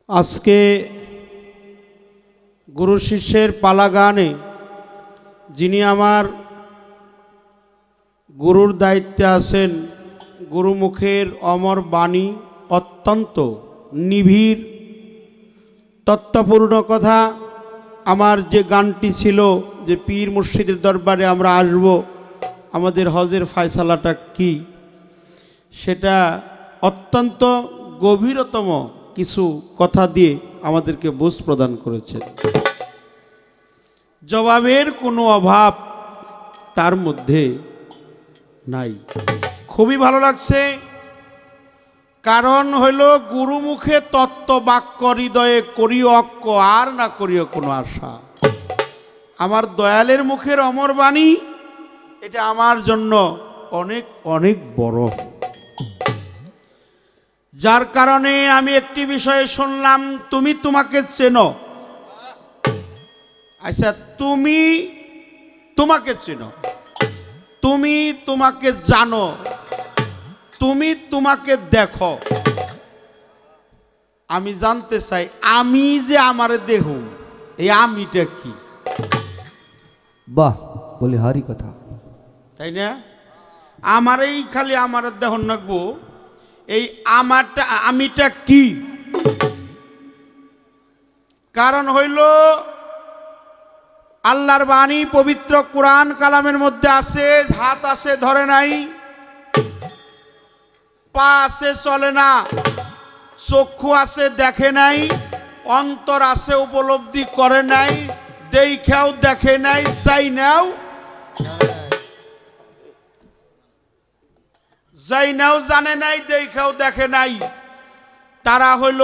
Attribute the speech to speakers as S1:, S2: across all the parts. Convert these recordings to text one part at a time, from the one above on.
S1: আজকে গুরু শিষ্যের পালা গানে যিনি আমার গুরুর দায়িত্বে আছেন, গুরুমুখের অমর বাণী অত্যন্ত নিবিড় তত্ত্বপূর্ণ কথা। আমার যে গানটি ছিল যে পীর মুর্শিদের দরবারে আমরা আসব, আমাদের হজের ফয়সালাটা কি, সেটা অত্যন্ত গভীরতম কিছু কথা দিয়ে আমাদেরকে বুঝ প্রদান করেছেন। জবাবের কোনো অভাব তার মধ্যে নাই। খুবই ভালো লাগছে, কারণ হইল গুরুমুখে তত্ত্ব বাক্য হৃদয়ে করিও অক্ষ আর না করিও কোনো আশা। আমার দয়ালের মুখের অমর বাণী, এটা আমার জন্য অনেক অনেক বড়। যার কারণে আমি একটি বিষয়ে শুনলাম, তুমি তোমাকে চেনো। আচ্ছা, তুমি তোমাকে চেনো, তুমি তোমাকে জানো, তুমি তোমাকে দেখো। আমি জানতে চাই, আমি যে আমারে দেখুন, এই আমিটা কি?
S2: বাহ, বলি হারি কথা,
S1: তাই না? আমারই খালি আমার দেখুন রাখবো, এই আমারটা আমিটা কি? কারণ হইল আল্লাহর বাণী পবিত্র কুরআন কালামের মধ্যে আছে, হাত আছে ধরে নাই, পা আছে চলে না, চক্ষু আছে দেখে নাই, অন্তর আছে উপলব্ধি করে নাই, দেখাও দেখে নাই, চাই নাও যাই নাও জানে নাই, দেখাও দেখে নাই। তারা হইল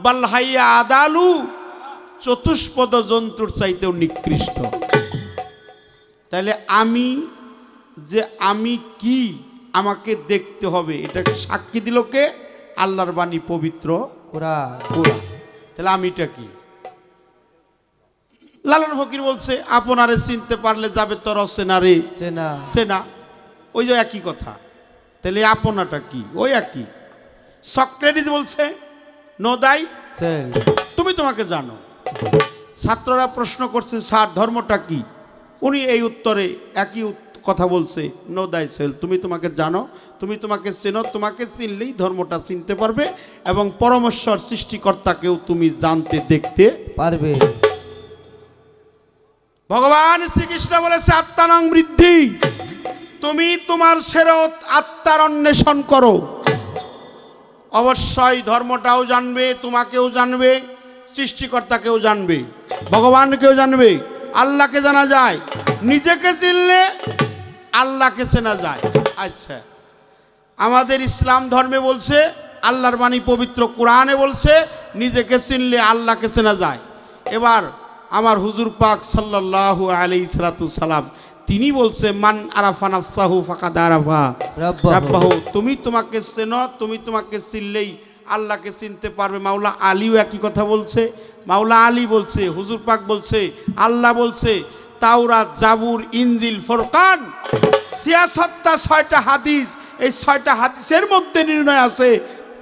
S1: বালহাইয়া আদালু, চতুষ্পদ জন্তুর চাইতেও নিকৃষ্ট। তাহলে আমি যে আমি কি, আমাকে দেখতে হবে, এটাকে সাক্ষী দিল কে? আল্লাহর বাণী পবিত্র
S2: কুরআন।
S1: তাহলে আমিটা কি? লালন ফকির বলছে, আপনারে চিনতে পারলে যাবে তোর চেনারে
S2: চেনা
S1: চেনা। ওই যে একই কথা। তাহলে আপনাটা কি? ওই একই। সক্রেটিস বলছে, নো দাই
S2: সেল,
S1: তুমি তোমাকে জানো। ছাত্ররা প্রশ্ন করছে, স্যার ধর্মটা কি? উনি এই উত্তরে একই কথা বলছে, নো দাই সেল, তুমি তোমাকে জানো, তুমি তোমাকে চেনো, তোমাকে চিনলেই ধর্মটা চিনতে পারবে এবং পরমেশ্বর সৃষ্টিকর্তাকেও তুমি জানতে দেখতে
S2: পারবে।
S1: ভগবান শ্রীকৃষ্ণ বলেছে, আত্মানং বৃদ্ধি, তুমি তোমার সেরত আত্মার অন্বেষণ করো। অবশ্যই ধর্মটাও জানবে, তোমাকেও জানবে, সৃষ্টিকর্তাকেও জানবে, ভগবানকেও জানবে। আল্লাহকে জানা যায়, নিজেকে চিনলে আল্লাহকে চেনা যায়। আচ্ছা, আমাদের ইসলাম ধর্মে বলছে, আল্লাহর বাণী পবিত্র কোরআনে বলছে, নিজেকে চিনলে আল্লাহকে চেনা যায়। এবার আমার হুজুর পাক সাল্লাল্লাহু আলাইহি সাল্লাম তিনি বলছে, মান আরাফা নাফসাহু ফাকাদ আরাফা রাব্বাহু, তুমি তোমাকে চেনো, তুমি তোমাকে চিনলেই আল্লাহকে চিনতে পারবে। মাওলা আলীও একই কথা বলছে। মাওলা আলী বলছে, হুজুর পাক বলছে, আল্লাহ বলছে, তাওরাত, জাবুর, ইনজিল, ফুরকান, ৬৬টা হাদিস, এই ৬টা হাদিসের মধ্যে নির্ণয় আছে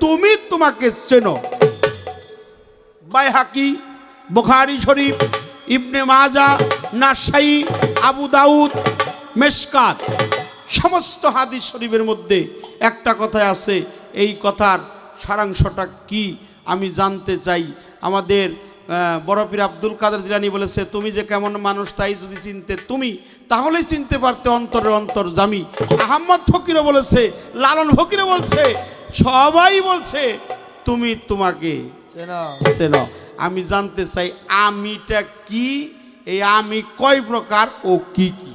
S1: তুমি তোমাকে চেনো। বাইহাকি, বুখারী শরীফ, ইবনে মাজা, নাসাই, আবু দাউদ, মেশকাত, সমস্ত হাদিস শরীফের মধ্যে একটা কথা আছে। এই কথার সারাংশটা কি আমি জানতে চাই। আমাদের বড় পীর আব্দুল কাদের জিলানী বলেছে, তুমি যে কেমন মানুষ তাই যদি চিনতে তুমি, তাহলেই চিনতে পারতে অন্তরের অন্তর্যামী। আহমদ ফকিরও বলেছে, লালন ফকিরও বলছে, সবাই বলছে তুমি তোমাকে চেনো। আমি জানতে চাই, আমিটা কি? এই আমি কয় প্রকার ও কি কি?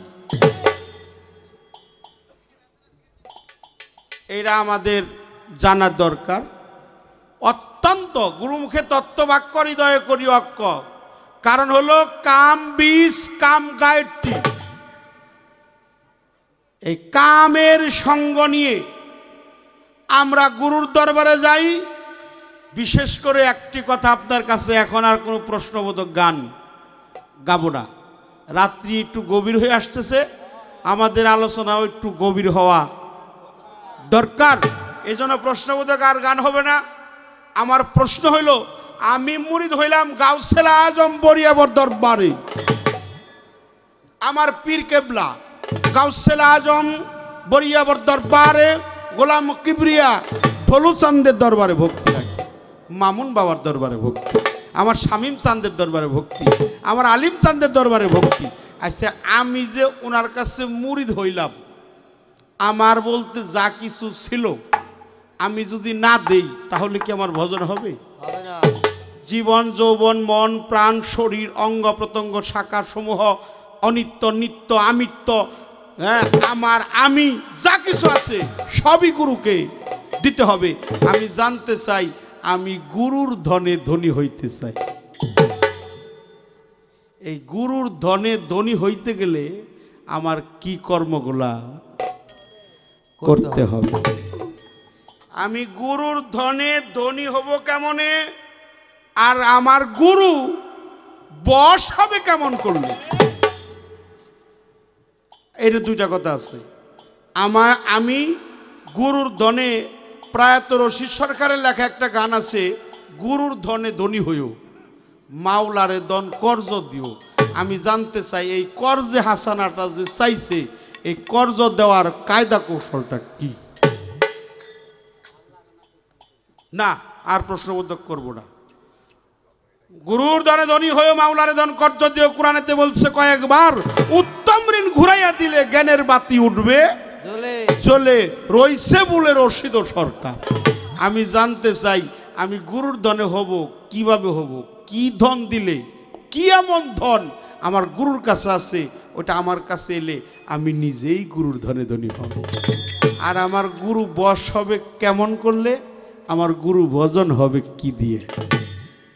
S1: এটা আমাদের জানার দরকার। অত্যন্ত গুরুমুখে তত্ত্ব বাক্য হৃদয়ে করি অক্ষ। কারণ হলো কাম বিষ, কাম গায়ত্রী। এই কামের সঙ্গ নিয়ে আমরা গুরুর দরবারে যাই। বিশেষ করে একটি কথা আপনার কাছে, এখন আর কোনো প্রশ্নবোধক গান গাবো না। রাত্রি একটু গভীর হয়ে আসতেছে, আমাদের আলোচনাও একটু গভীর হওয়া দরকার। এই জন্য প্রশ্নবোধক আর গান হবে না। আমার প্রশ্ন হইল, আমি মুরিদ হইলাম গাউসুল আজম বরিয়াবর দরবারে। আমার পীর কেবলা গাউসুল আজম বরিয়াবর দরবারে গোলাম কিবরিয়া ঢোলু চান্দের দরবারে ভক্তি রাখি, মামুন বাবার দরবারে ভক্তি, আমার শামীম চান্দের দরবারে ভক্তি, আমার আলিম চান্দের দরবারে ভক্তি। আচ্ছা আমি যে ওনার কাছে মুরিদ হইলাম, আমার বলতে যা কিছু ছিল আমি যদি না দেই তাহলে কি আমার ভজন হবে? জীবন যৌবন মন প্রাণ শরীর অঙ্গ প্রত্যঙ্গ শাখা সমূহ অনিত্য নিত্য আমিত্ব, হ্যাঁ আমার আমি যা কিছু আছে সবই গুরুকে দিতে হবে। আমি জানতে চাই আমি গুরুর ধনে ধনী হইতে চাই। এই গুরুর ধনে ধনী হইতে গেলে আমার কি কর্মগুলা করতে হবে? আমি গুরুর ধনে ধনী হব কেমনে, আর আমার গুরু বশ হবে কেমন করলে? এর দুইটা কথা আছে। আমি গুরুর ধনে, প্রয়াত রশিদ সরকারের লেখা একটা গান আছে, গুরুর ধনে ধনী হইও মাওলারে দন কর্জ দিও। আমি জানতে চাই এই কর্জে হাসানাটা যে চাইছে, এই কর্জ দেওয়ার কায়দা কৌশলটা কি? না আর প্রশ্নবোধক করব না। গুরুর ধনে ধনী হয়েও মাওলারে ধন কর্জ দিও, কোরআনেতে বলছে কয়েকবার, উত্তম ঋণ ঘুরাইয়া দিলে জ্ঞানের বাতি উঠবে চলে, রইছে বলে রশিদ সরকার। আমি জানতে চাই আমি গুরুর ধনে হব কিভাবে হব, কি ধন দিলে, কি এমন ধন আমার গুরুর কাছে আছে ওটা আমার কাছে এলে আমি নিজেই গুরুর ধনে ধনী হব। আর আমার গুরু বশ হবে কেমন করলে, আমার গুরু ভজন হবে কি দিয়ে,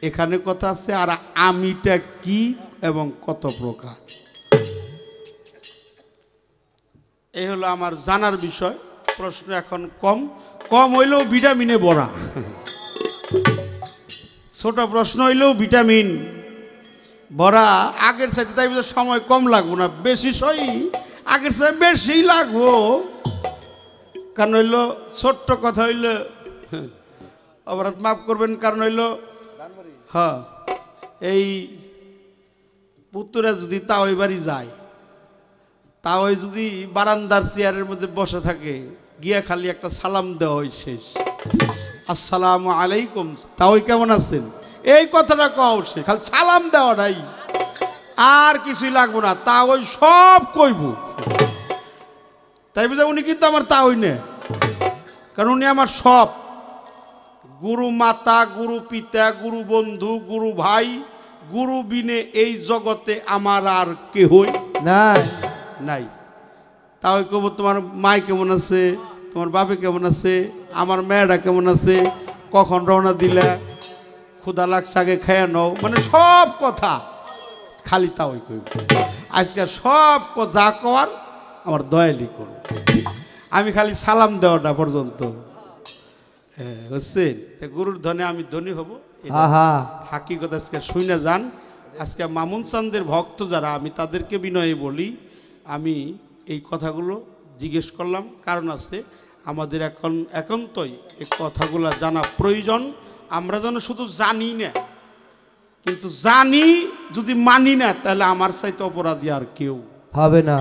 S1: এখানে কথা আছে। আর আমিটা কি এবং কত প্রকার, এই হলো আমার জানার বিষয়। প্রশ্ন এখন কম কম হইলেও ভিটামিনে ভরা, ছোট প্রশ্ন হইলেও ভিটামিন ভরা। আগের সাথে তাই সময় কম লাগবো না, বেশি সই আগের সাথে বেশি লাগবো। কারণ হইলো ছোট্ট কথা হইলে অপরাধ মাফ করবেন, কারণ হইলো হ্যাঁ এই পুত্তরা যদি তাওই বাড়ি যায়, তাওই যদি বারান্দার চেয়ারের মধ্যে বসে থাকে, গিয়া খালি একটা সালাম দেওয়া হয় শেষ, আসসালামু আলাইকুম, তাওই কেমন আছেন, এই কথাটা কও, সে খালি সালাম দেওয়া নাই, আর কিছুই লাগবো না, তাওই সব কইব। তাই বুঝা উনি কিন্তু আমার তাওই না, কারণ উনি আমার সব। গুরু মাতা, গুরু পিতা, গুরু বন্ধু, গুরু ভাই, গুরু বিনে এই জগতে আমার আর কেহই নাই। তাও কব তোমার মাই কেমন আছে, তোমার বাপে কেমন আছে, আমার মেয়েটা কেমন আছে, কখন রওনা দিলা, ক্ষুধা লাগছে আগে খেয়ে নাও, মানে সব কথা খালি তাওই কইব। আজকে সব যা কর আমার দয়ালি করো, আমি খালি সালাম দেওয়াটা পর্যন্ত। হ্যাঁ বুঝছেন, গুরুর ধনে আমি ধনী হব, হাকিকত আজকে শুনে যান। আজকে মামুন চান্দের ভক্ত যারা, আমি তাদেরকে বিনয়ে বলি, আমি এই কথাগুলো জিজ্ঞেস করলাম কারণ আছে, আমাদের এখন একান্তই এই কথাগুলো জানা প্রয়োজন। আমরা যেন শুধু জানি না, কিন্তু জানি যদি মানি না, তাহলে আমার চাইতে অপরাধী আর কেউ হবে না।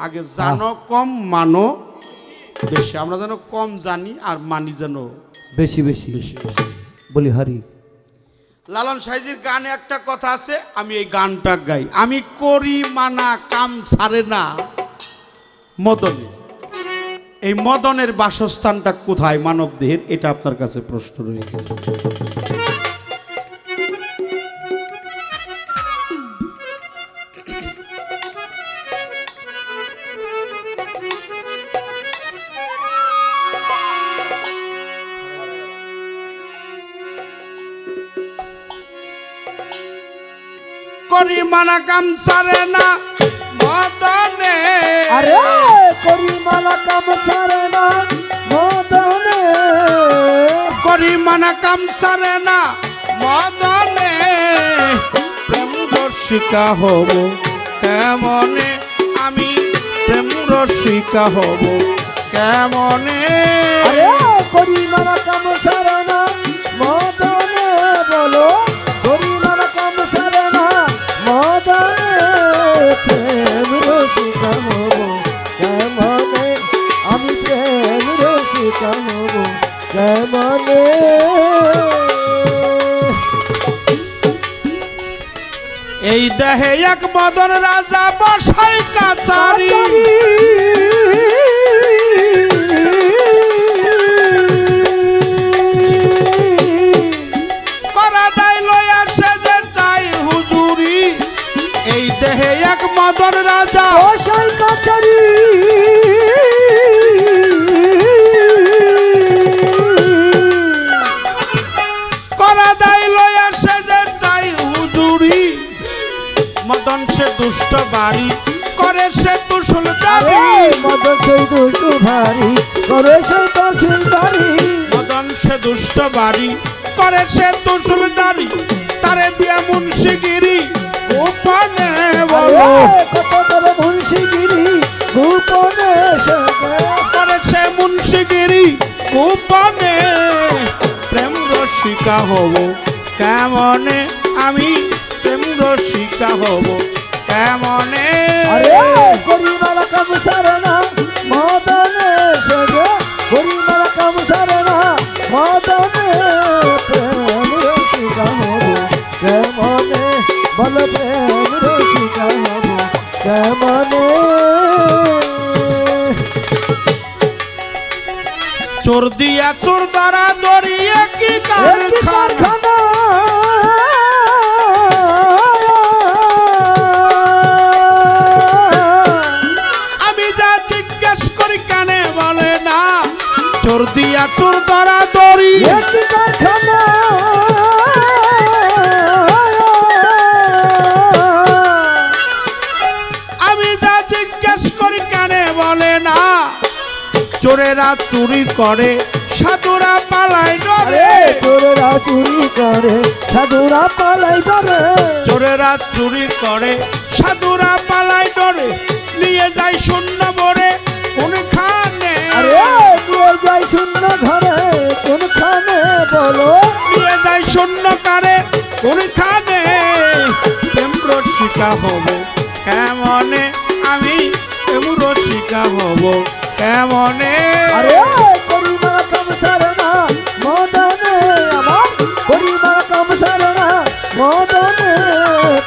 S1: আগে জানো কম, মানো বেশি। আমরা যেন কম জানি আর মানি যেন বেশি বেশি বেশি বলি হরি। লালন সাইজির গানে একটা কথা আছে, আমি এই গানটা গাই, আমি করি মানা কাম ছাড়ে না মদনে। এই মদনের বাসস্থানটা কোথায় মানব দেহের, এটা আপনার কাছে প্রশ্ন রয়ে গেছে। করি মানা কাম ছাড়ে না মদনে,
S2: আরে করি মানা কাম ছাড়ে না মদনে,
S1: করি মানা কাম ছাড়ে না মদনে, প্রেম রসিকা হব কেমনে, আমি প্রেম রসিকা হব কেমনে।
S2: আরে করি মানা কাম ছাড়ে না মদনে, বল
S1: দেহে এক মদন রাজা বসাই কাচারি করা দেয় লয়া সে যে চাই হুজুরি এই দেহে এক মদন রাজা
S2: বসাই কাচারি
S1: করা দেয় লয়া সে যে চাই হুজুরি মদন সে দুষ্ট বাড়ি করে সে তুষুলদারি
S2: মদন সে দুষ্ট ভারী করে সে তহসিলদারি
S1: মদন সে দুষ্ট বাড়ি করে সে তুষুলদারি তারে দিয়া মুন্সিগিরি গোপনে বলো
S2: কত করে মুন্সিগিরি গোপনে
S1: করে সে মুন্সিগিরি গোপনে প্রেম রসিকা হব কেমনে আমি প্রেম রসিকা হব কেমনে
S2: করিমালা কাম সারনা মদনে সেজে করিমালা কাম সারনা মদনে প্রেম রসিকা হব কেমনে বল প্রেম রসিকা হব কেমনে
S1: চোর দিয়া চোর দ্বারা দরিয়ে কি কারখানা আমি যা জিজ্ঞেস করি কানে বলে না চোর দিয়া চোর দ্বারা দড়ি
S2: কারখানা
S1: আমি যা জিজ্ঞেস করি কানে বলে না চোরেরা চুরি করে সাধুরা পালাই ডরে
S2: চোরেরা চুরি করে সাধুরা পালাই ডরে
S1: চোরেরা চুরি করে সাধুরা পালাই ডরে নিয়ে যায় শূন্য ভরে কোনখানে
S2: নিয়ে যায় শূন্য ঘরে কোনখানে বলো
S1: নিয়ে যায় শূন্য কারে কোনখানে প্রেম রসিকা হব কেমনে আমি প্রেম রসিকা হব কেমনে
S2: করিমালা কাম সারনা মদনে আমার করিমালা কাম সারনা মদনে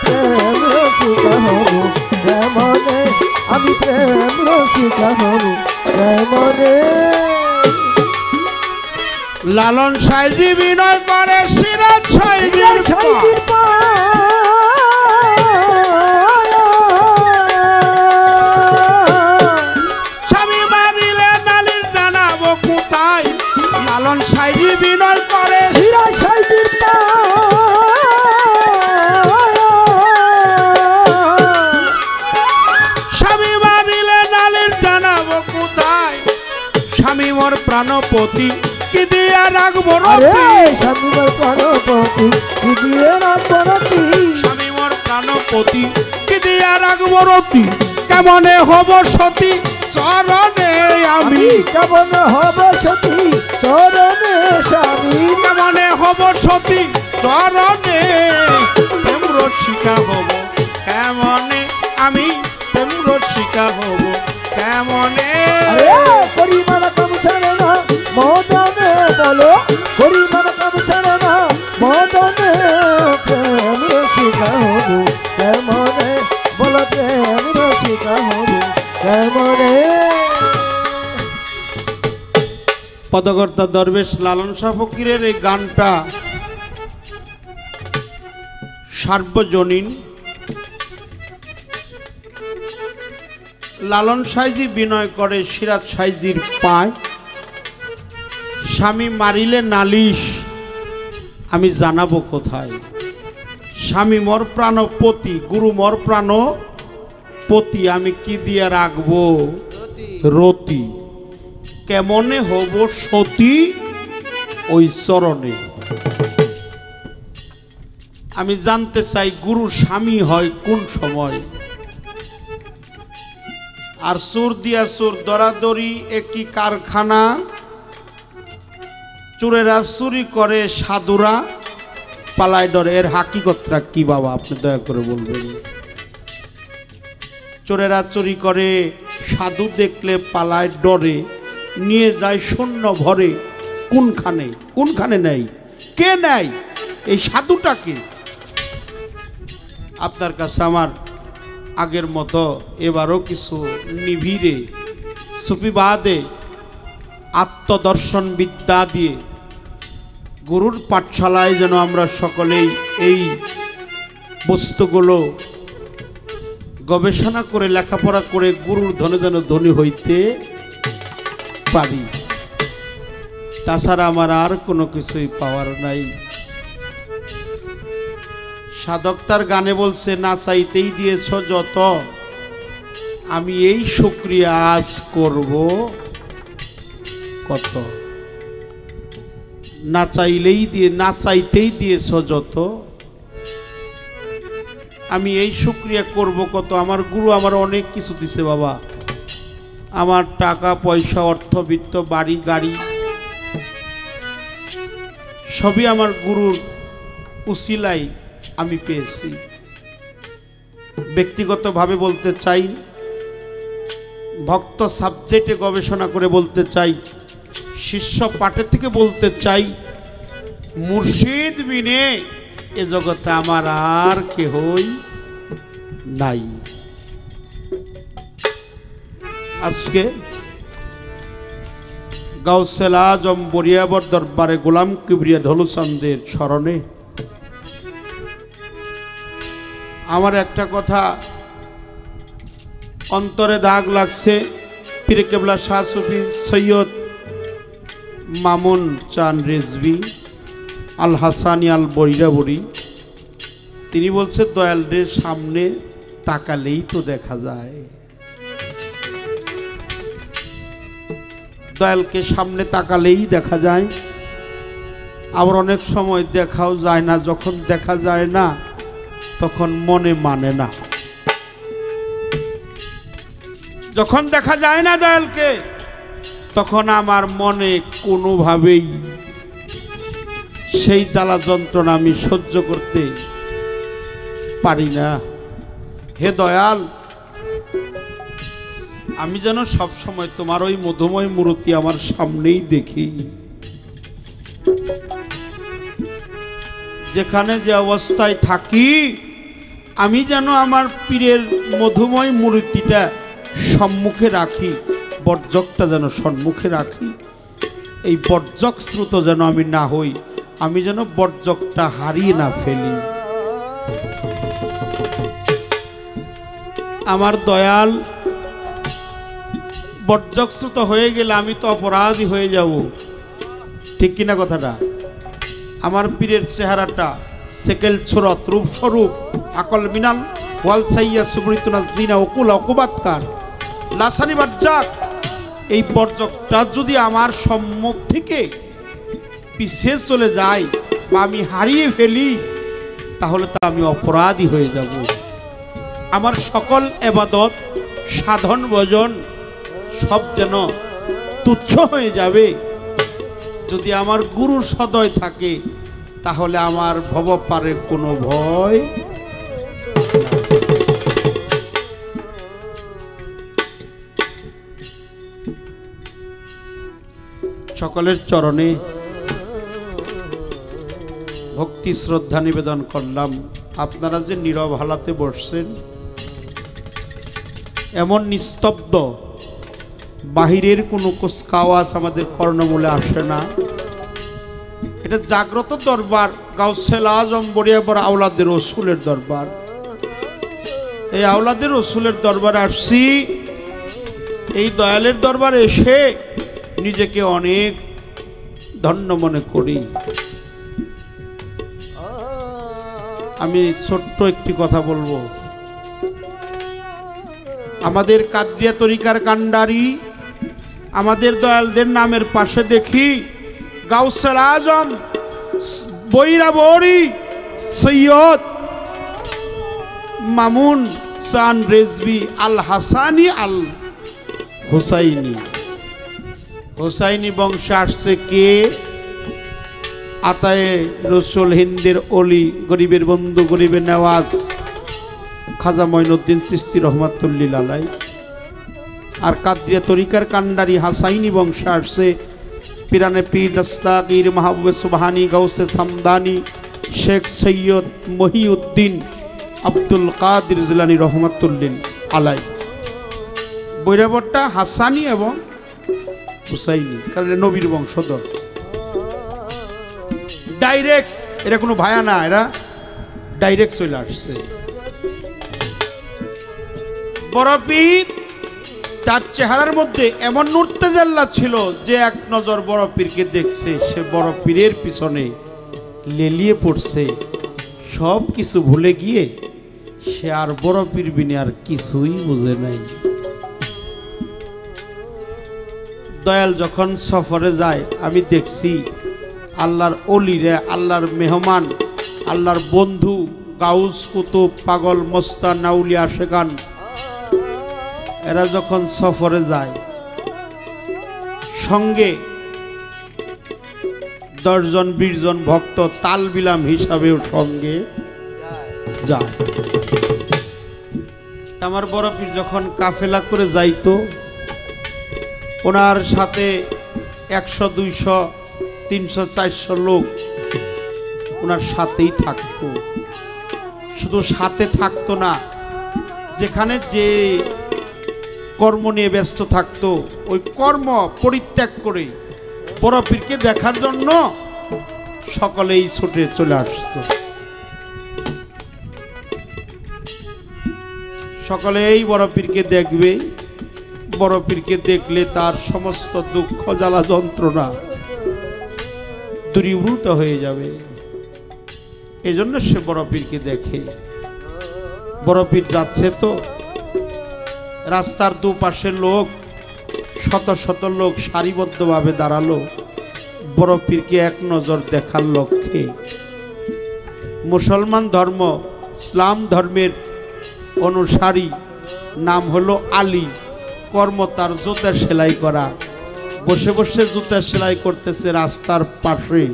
S2: প্রেম রসিকা হব কেমনে আমি প্রেম রসিকা হব কেমনে
S1: লালন সাইজি বিনয় করে সিরাজ সাইজির
S2: সাইজির
S1: স্বামী মারিলে নালির জানাবো কোথায় লালন সাইজি বিনয় করে
S2: সিরাজ সাইজির
S1: স্বামী মারিলে নালির জানাবো কোথায় স্বামী মোর প্রাণপতি কি দিয়া রাখবো রতি
S2: স্বামী মোর প্রাণপতি কি দিয়ে রাখবো রতি
S1: স্বামী মোর প্রাণপতি কি দিয়া রাখবো রতি কেমনে হব সতী চরণে আমি
S2: কেমন হব সতী চরণে স্বামী
S1: কেমনে হব সতী চরণে প্রেম রসিকা হব কেমনে আমি প্রেম রসিকা হব কেমনে
S2: করিমালা কাম সারনা মদনে বলো করিমালা কাম সারনা মদনে প্রেম রসিকা হব কেমনে বলো প্রেম রসিকা হব কেমনে
S1: পদকর্তা দরবেশ লালন শাহ ফকিরের এই গানটা সার্বজনীন লালন সাইজি বিনয় করে সিরাজ সাইজির পায় স্বামী মারিলে নালিশ আমি জানাবো কোথায় স্বামী মর প্রাণপতি গুরু মর প্রাণপতি আমি কি দিয়ে রাখবো রতি কেমনে হব সতী ওই চরণে আমি জানতে চাই গুরু স্বামী হয় কোন সময় আর চোর দিয়া চোর দরাদরি একটি কারখানা চোরেরা চুরি করে সাধুরা পালায় ডরে এর হাকিকতটা কি বাবা আপনি দয়া করে বলবেন চোরেরা চুরি করে সাধু দেখলে পালায় ডরে নিয়ে যায় শূন্য ভরে কোনখানে কোনখানে নেই কে নেয় এই সাধুটাকে আপনার কাছে আমার আগের মতো এবারও কিছু নিবিড়ে সুফিবাদে আত্মদর্শন বিদ্যা দিয়ে গুরুর পাঠশালায় যেন আমরা সকলেই এই বস্তুগুলো গবেষণা করে লেখাপড়া করে গুরুর ধনে যেন ধনী হইতে পারি। তাছাড়া আমার আর কোনো কিছুই পাওয়ার নাই। সাধক তার গানে বলছে, না চাইতেই দিয়েছ যত, আমি এই শুকরিয়া আজ করব কত। না চাইতেই দিয়েছ যত, আমি এই শুকরিয়া করব কত। আমার গুরু আমার অনেক কিছু দিছে বাবা, আমার টাকা পয়সা অর্থবিত্ত বাড়ি গাড়ি সবই আমার গুরুর উসিলাই আমি পেয়েছি। ব্যক্তিগতভাবে বলতে চাই, ভক্ত সাবজেক্টে গবেষণা করে বলতে চাই, শিষ্য পাঠে থেকে বলতে চাই, মুর্শিদ বিনে এ জগতে আমার আর কেহই নাই। আজকে গাউসেল আজম বরিয়াবর দরবারে গোলাম কিবরিয়া ঢোলচাঁদের স্মরণে আমার একটা কথা অন্তরে দাগ লাগছে। পীরে কেবলা শাহ সুফি সৈয়দ মামুন চান রেজভি আল হাসানি আল বরিরাবরি, তিনি বলছে দয়ালদের সামনে তাকালেই তো দেখা যায়। দয়ালকে সামনে তাকালেই দেখা যায়, আবার অনেক সময় দেখাও যায় না। যখন দেখা যায় না তখন মনে মানে না। যখন দেখা যায় না দয়ালকে, তখন আমার মনে কোনোভাবেই সেই জ্বালা যন্ত্রণা আমি সহ্য করতে পারি না। হে দয়াল, আমি যেন সব সময় তোমার ওই মধুময় মূর্তি আমার সামনেই দেখি। যেখানে যে অবস্থায় থাকি আমি যেন আমার পীরের মধুময় মূর্তিটা সম্মুখে রাখি, বর্জকটা যেন সম্মুখে রাখি। এই বর্জক শ্রুত যেন আমি না হই, আমি যেন বর্জকটা হারিয়ে না ফেলি। আমার দয়াল বর্জকশ্রুত হয়ে গেলে আমি তো অপরাধী হয়ে যাব, ঠিক কিনা কথাটা? আমার পীরের চেহারাটা সেকেল ছোরত রূপস্বরূপ আকল মিনাল ওয়াল সাইয়া সুবরিতনা জিনা ওকুলা ওকুবাতকার লাসানি বাজ্জাক, এই বর্জকটা যদি আমার সম্মুখ থেকে পিছিয়ে চলে যায় বা আমি হারিয়ে ফেলি, তাহলে তো আমি অপরাধী হয়ে যাব। আমার সকল ইবাদত সাধন ভজন সব যেন তুচ্ছ হয়ে যাবে। যদি আমার গুরু সদয় থাকে তাহলে আমার ভবপারের কোনো ভয়। সকলের চরণে ভক্তি শ্রদ্ধা নিবেদন করলাম। আপনারা যে নীরব হালাতে বসছেন, এমন নিস্তব্ধ, বাহিরের কোনো কুচকাওয়াজ আমাদের কর্ণমূলে আসে না। এটা জাগ্রত দরবার, গাউসেল আজম বরিয়াবর আওলাদের রসুলের দরবার। এই আওলাদের রসুলের দরবারে আসছি, এই দয়ালের দরবারে এসে নিজেকে অনেক ধন্য মনে করি। আমি ছোট্ট একটি কথা বলবো। আমাদের কাদরিয়া তরিকার কান্ডারি আমাদের দয়ালদের নামের পাশে দেখি গাউসেল আজম বৈরাবরী সৈয়দ মামুন চান রেজভি আল হাসানি আল হুসাইনি। হুসাইনি বংশে আসছে কে? আতায়ে রসুল, হিন্দের অলি, গরিবের বন্ধু, গরিবের নেওয়াজ খাজা মঈনুদ্দিন চিশতি রহমাতুল্লিল আলাই। আর কাদরিয়া তরিকার কান্ডারি হাসাইনি বংশে আসছে পিরানে পীর দস্তাগীর মাহবুবে সুবহানি গাউসে সামদানি শেখ সৈয়দ মহিউদ্দিন আব্দুল কাদের জিলানী রহমাতুল্লিল আলাই। বৈরাবরটা হাসানি এবং হুসাইনি, কারণ নবীর বংশধর। ডাইরেক্ট, এরা কোনো ভায়া না, এরা ডাইরেক্ট চলে আসছে। বড় পীর তার চেহারার মধ্যে এমন নূর তাজাল্লা ছিল যে এক নজর বড় পীরকে দেখছে, সে বড় পীরের পিছনে লেলিয়ে পড়ছে। সব কিছু ভুলে গিয়ে সে আর বড় পীর বিনে আর কিছুই বুঝে নাই। দয়াল যখন সফরে যায়, আমি দেখছি আল্লাহর অলিরে, আল্লাহর মেহমান, আল্লাহর বন্ধু, গাউস কুতুব, পাগল, মস্তান, আউলিয়া, আশেকান, এরা যখন সফরে যায় সঙ্গে 10 জন 20 জন ভক্ত তাল বিলাম হিসাবেও সঙ্গে যায়। আমার বড় পীর যখন কাফেলা করে যাইতো, ওনার সাথে 100, 200, 300, 400 লোক ওনার সাথেই থাকতো। শুধু সাথে থাকতো না, যেখানে যে কর্ম নিয়ে ব্যস্ত থাকতো, ওই কর্ম পরিত্যাগ করে বড় পীরকে দেখার জন্য সকলেই ছুটে চলে আসতো। সকলেই বড় পীরকে দেখবে, বড় পীরকে দেখলে তার সমস্ত দুঃখ জ্বালা যন্ত্রণা দূরীভূত হয়ে যাবে। এজন্য সে বড় পীরকে দেখে। বড় পীর যাচ্ছে তো, রাস্তার দুপাশে লোক, শত শত লোক সারিবদ্ধভাবে দাঁড়ালো বড় পীরকে এক নজর দেখার লক্ষ্যে। মুসলমান ধর্ম, ইসলাম ধর্মের অনুসারী, নাম হলো আলী, কর্ম তার জুতা সেলাই করা। বসে বসে জুতা সেলাই করতেছে রাস্তার পাশে।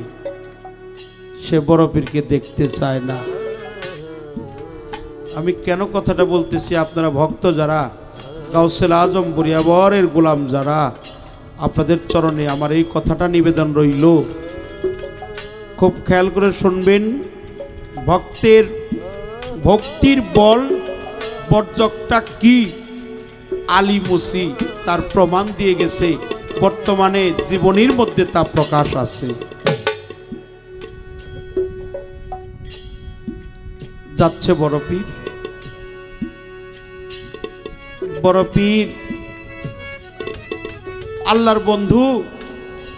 S1: সে বড় পীরকে দেখতে চায় না। আমি কেন কথাটা বলতেছি, আপনারা ভক্ত যারা, গাউসুল আজম বরিয়াবরের গোলাম যারা, আপনাদের চরণে আমার এই কথাটা নিবেদন রইল, খুব খেয়াল করে শুনবেন। ভক্তির বল বর্জকটা কি, আলী মুসি তার প্রমাণ দিয়ে গেছে। বর্তমানে জীবনীর মধ্যে তা প্রকাশ আছে। যাচ্ছে বড় পীর। বড় পীর আল্লাহর বন্ধু,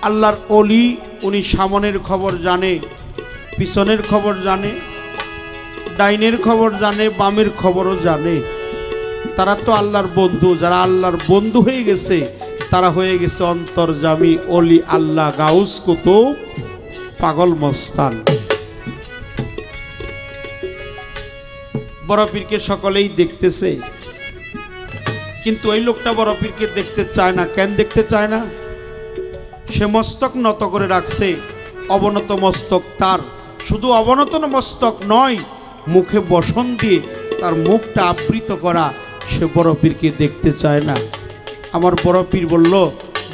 S1: আল্লাহর অলি। উনি সামনের খবর জানে, পিছনের খবর জানে, ডাইনের খবর জানে, বামের খবরও জানে। তারা তো আল্লাহর বন্ধু। যারা আল্লাহর বন্ধু হয়ে গেছে তারা হয়ে গেছে অন্তর্যামী অলি, আল্লাহ, গাউস কুতুব, পাগল, মস্তান। বড় পীরকে সকলেই দেখতেছে, কিন্তু ওই লোকটা বড় পীরকে দেখতে চায় না। কেন দেখতে চায় না? সে মস্তক নত করে রাখছে, অবনত মস্তক তার। শুধু অবনত মস্তক নয়, মুখে বসন দিয়ে তার মুখটা আবৃত করা। সে বড় পীরকে দেখতে চায় না। আমার বড় পীর বলল,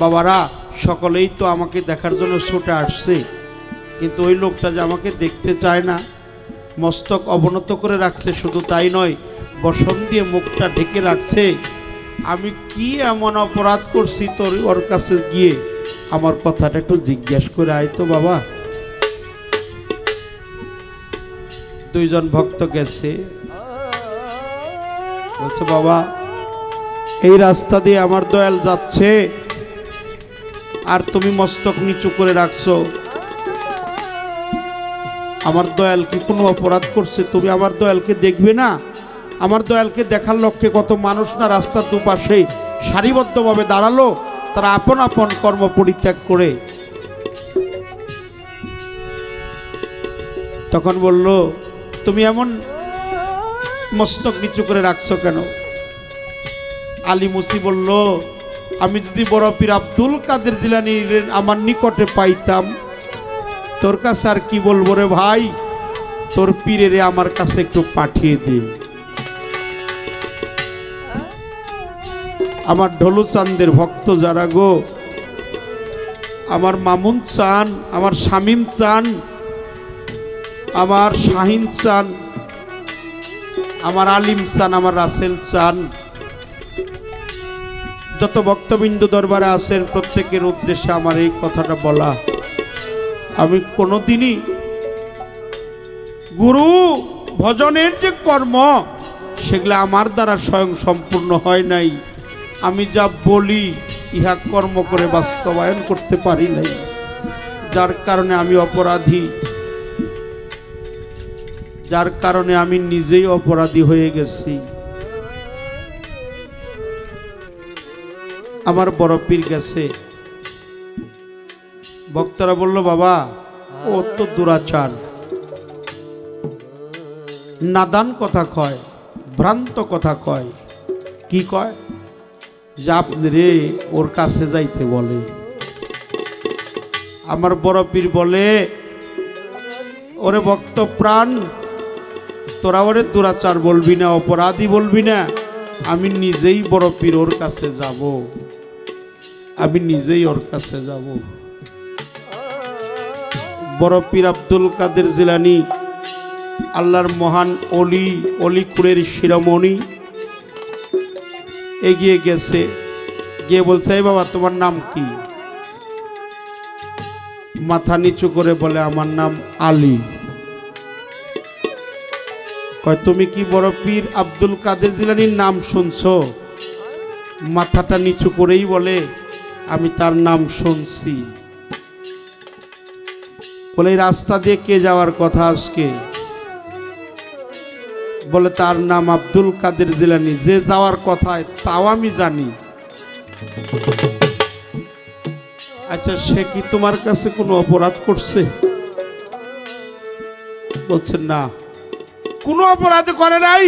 S1: বাবারা সকলেই তো আমাকে দেখার জন্য ছুটে আসছে, কিন্তু ওই লোকটা যে আমাকে দেখতে চায় না, মস্তক অবনত করে রাখছে, শুধু তাই নয়, বসন দিয়ে মুখটা ঢেকে রাখছে। আমি কি এমন অপরাধ করছি তোর ওর কাছে গিয়ে আমার কথাটা একটু জিজ্ঞাসা করে আয় তো বাবা। 2 জন ভক্ত গেছে, বলছে বাবা এই রাস্তা দিয়ে আমার দয়াল যাচ্ছে আর তুমি মস্তক নিচু করে রাখছো, আমার দয়াল কি কোনো অপরাধ করছে? তুমি আমার দয়ালকে দেখবে না? আমার দয়ালকে দেখার লক্ষ্যে কত মানুষ না রাস্তার দুপাশে সারিবদ্ধভাবে দাঁড়ালো, তারা আপন আপন কর্ম পরিত্যাগ করে। তখন বলল, তুমি এমন মস্তক নিচু করে রাখছো কেন? আলী মুসি বলল, আমি যদি বড় পীর আব্দুল কাদের জিলানী আমার নিকটে পাইতাম, তোর কাছে আর কি বলবো রে ভাই, তোর পীরেরে আমার কাছে একটু পাঠিয়ে দিন। আমার ঢোলু চাঁদের ভক্ত যারা গো, আমার মামুন চান, আমার শামীম চান, আমার শাহিন চান, আমার আলিম চান, আমার রাসেল চান, যত ভক্তবিন্দু দরবারে আছেন প্রত্যেকের উদ্দেশ্যে আমার এই কথাটা বলা। আমি কোনোদিনই গুরু ভজনের যে কর্ম সেগুলো আমার দ্বারা স্বয়ং সম্পূর্ণ হয় নাই। আমি যা বলি ইহা কর্ম করে বাস্তবায়ন করতে পারি নাই, যার কারণে আমি অপরাধী, যার কারণে আমি নিজেই অপরাধী হয়ে গেছি। আমার বড় পীর গেছে, ভক্তরা বলল বাবা ও তো দুরাচার, নাদান কথা কয়, ভ্রান্ত কথা কয়। কি কয়? যে আপনি রে ওর কাছে যাইতে বলে। আমার বড় পীর বলে ওরে ভক্ত প্রাণ, তোরা ওরে দুরাচার বলবি না, অপরাধী বলবি না, আমি নিজেই বড় পীর ওর কাছে যাব, আমি নিজেই ওর কাছে যাব। বড় পীর আব্দুল কাদের জিলানী আল্লাহর মহান অলি, অলিকুড়ের শিরোমণি এগিয়ে গেছে, গিয়ে বলছে এই বাবা তোমার নাম কি? মাথা নিচু করে বলে আমার নাম আলী। কয় তুমি কি বড় পীর আব্দুল কাদের জিলানীর নাম শুনছো? মাথাটা নিচু করেই বলে আমি তার নাম শুনছি। বলে এই রাস্তা দিয়ে কে যাওয়ার কথা আজকে? বলে তার নাম আব্দুল কাদের জিলানী, যে যাওয়ার কথা তাও আমি জানি। আচ্ছা সে কি তোমার কাছে কোনো অপরাধ করছে? বলছেন না, কোনো অপরাধ করে নাই,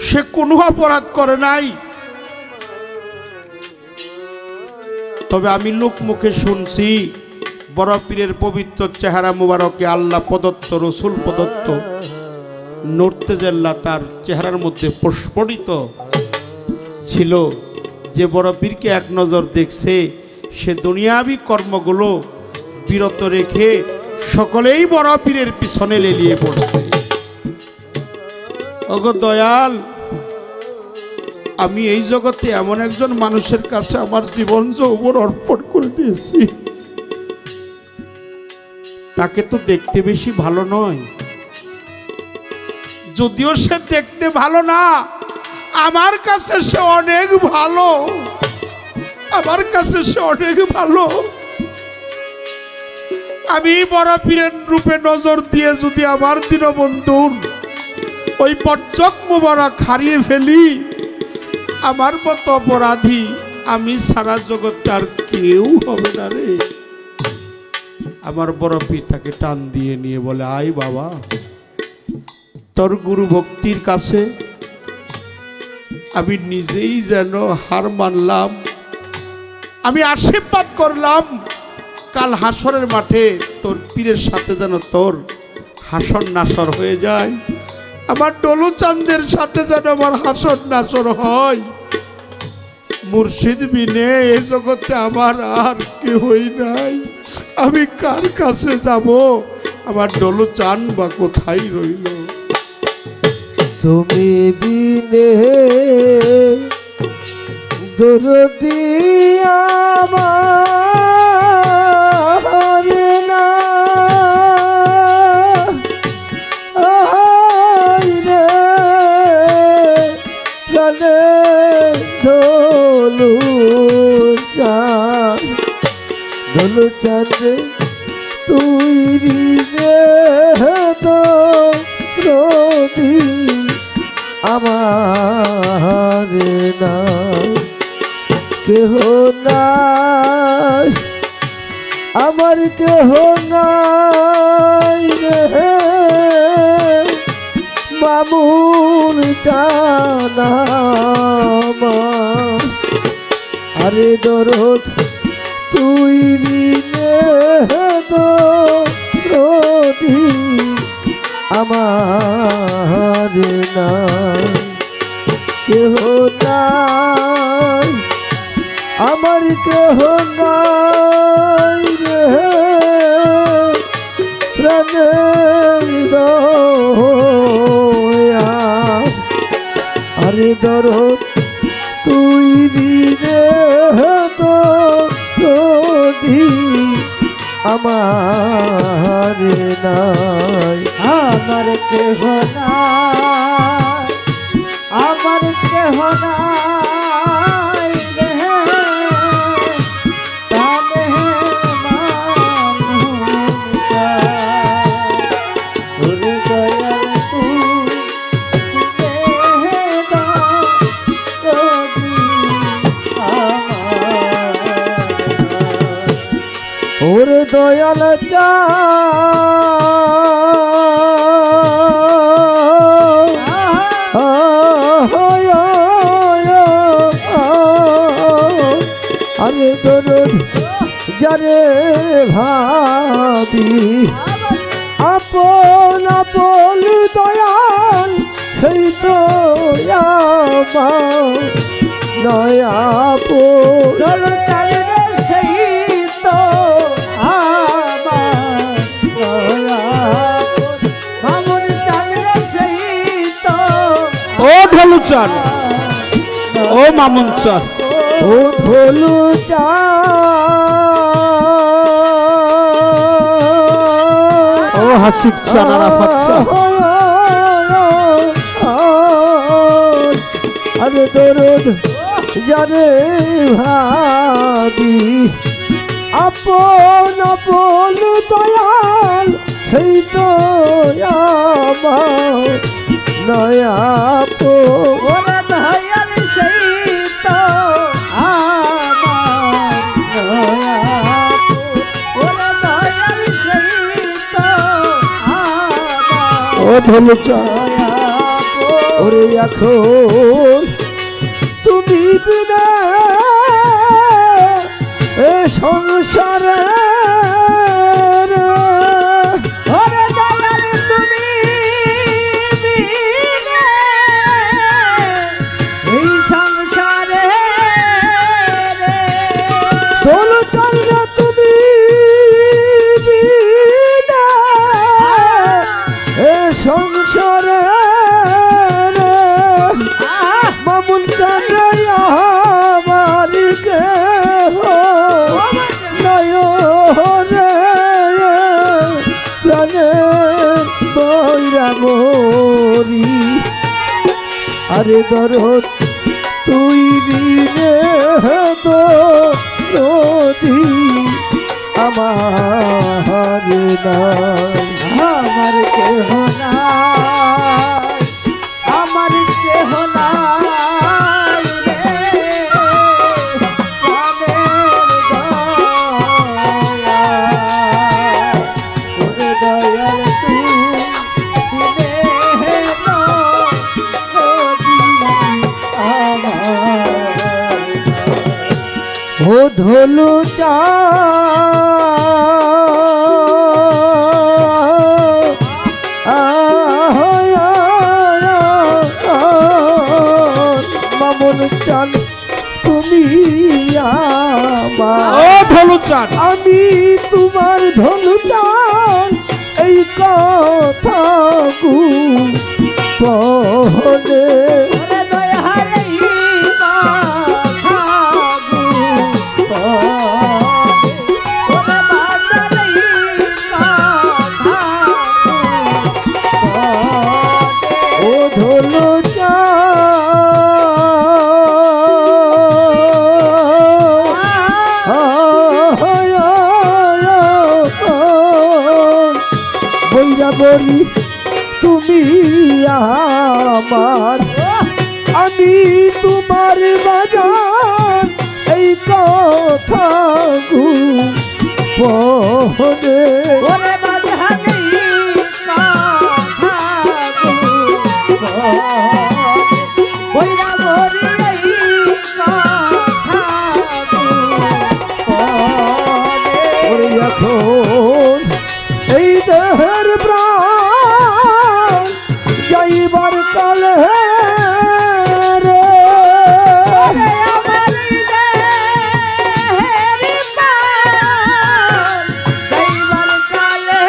S1: সে কোনো অপরাধ করে নাই। তবে আমি লোক মুখে শুনছি বড় পীরের পবিত্র চেহারা মুবারকে আল্লাহ প্রদত্ত, রসুল প্রদত্ত নড়তে জেল্লা তার চেহারার মধ্যে প্রস্ফুটিত ছিল। যে বড় পীরকে এক নজর দেখছে সে দুনিয়াবি কর্মগুলো বিরত রেখে সকলেই বড় পীরের পিছনে লেলিয়ে পড়ছে। ওগো দয়াল, আমি এই জগতে এমন একজন মানুষের কাছে আমার জীবন যৌবন অর্পণ করে দিয়েছি, তাকে তো দেখতে বেশি ভালো নয়, যদিও সে দেখতে ভালো না, আমার কাছে সে অনেক ভালো, আমার কাছে সে অনেক ভালো। আমি বড় পীরের রূপে নজর দিয়ে যদি আমার দীনবন্ধুর ওই পর্যক মোবারক হারিয়ে ফেলি, আমার মতো অপরাধী আমি সারা জগতে আর কেউ হবে না রে। আমার বড় পীর তাকে টান দিয়ে নিয়ে বলে আয় বাবা, তোর গুরু ভক্তির কাছে আমি নিজেই যেন হার মানলাম। আমি আশীর্বাদ করলাম কাল হাসরের মাঠে তোর পীরের সাথে যেন তোর হাসর নাসর হয়ে যায়, আমার ডলু চাঁদের সাথে যেন আমার হাসর নাসর হয়। মুর্শিদ বিনে এই জগতে আমার আর কেউই নাই, আমি কার কাছে যাব? আমার ডলু চান বা কোথায় রইল?
S2: তুমি বিনে দরদি আমার না, রে প্রাণে দলু চান রে, তুই বিনে দরদি আমার নাই, কেহ নাই, আমার কেহ নাই রে মামুন জানা। আরে দরদ তুই বিনে দরদি আমার নাই, কেহ নাই, আমার কেহ নাই রে প্রাণের দয়াল। আরে দরদ তুই রে তো যদি আমার নাই,
S3: আমার কেহ নাই, আমার কেহ নাই রে, তানে মানুষা তোর দয়াল তুই দে দাও যদি আমার।
S2: ওর দয়াল চা আরে দরদ যারে ভাবি আপন আপন দয়াল সেই তো আমার নয়াপো
S3: সেই তো আমার মামুন চাঁদের সেই তো
S1: ও ঢোলু চান, ও মামুন চান,
S2: ও ধলু চা
S1: ও হাসিব চান, আরাফাত চান,
S2: আরে দরদ যারে ভাবি আপন আপন দয়াল সেই তো আমার নয়াপো
S3: ওরে দয়াল সেই তো আমার ওরে দয়াল সেই তো আমার
S1: ও ঢোলু চান,
S2: ওরে এখন তুমি বিনা এ সংসারে
S3: ওরে দয়াল তুমি বিনে এই সংসারে
S2: দোল চন্দ্র তুমি বিনা এ সংসারে মামুন চন্দ্র আমারিকে নয়নে প্রাণে বৈরা মরি আরে দরদ তুই রে তো নদী আমার নাই,
S3: আমার কেহ নাই, আমার কেহ নাই রে, প্রাণের দয়াল, ওরে দয়াল তুই দে দাও যদি আমার।
S2: ও ধলু চা মামুন চান তুমি আমার,
S1: ও ঢোলু চান,
S2: আমি তোমার ধনু চান এই কথা পহলে
S3: ওরে দয়াল এই কথা ওরে বাজার এই কথা
S2: ও ধনু চা বৈরা বলি তুমি আমার, আমি তোমার বাজার এই কথা পহলে
S3: ওরে বাজার এই কথা ওইরা বলি এই কথা
S2: ওরে এখন এই দেহের প্রাণ যাইবার কালে রে
S3: আমার দেহের প্রাণ যাইবার কালে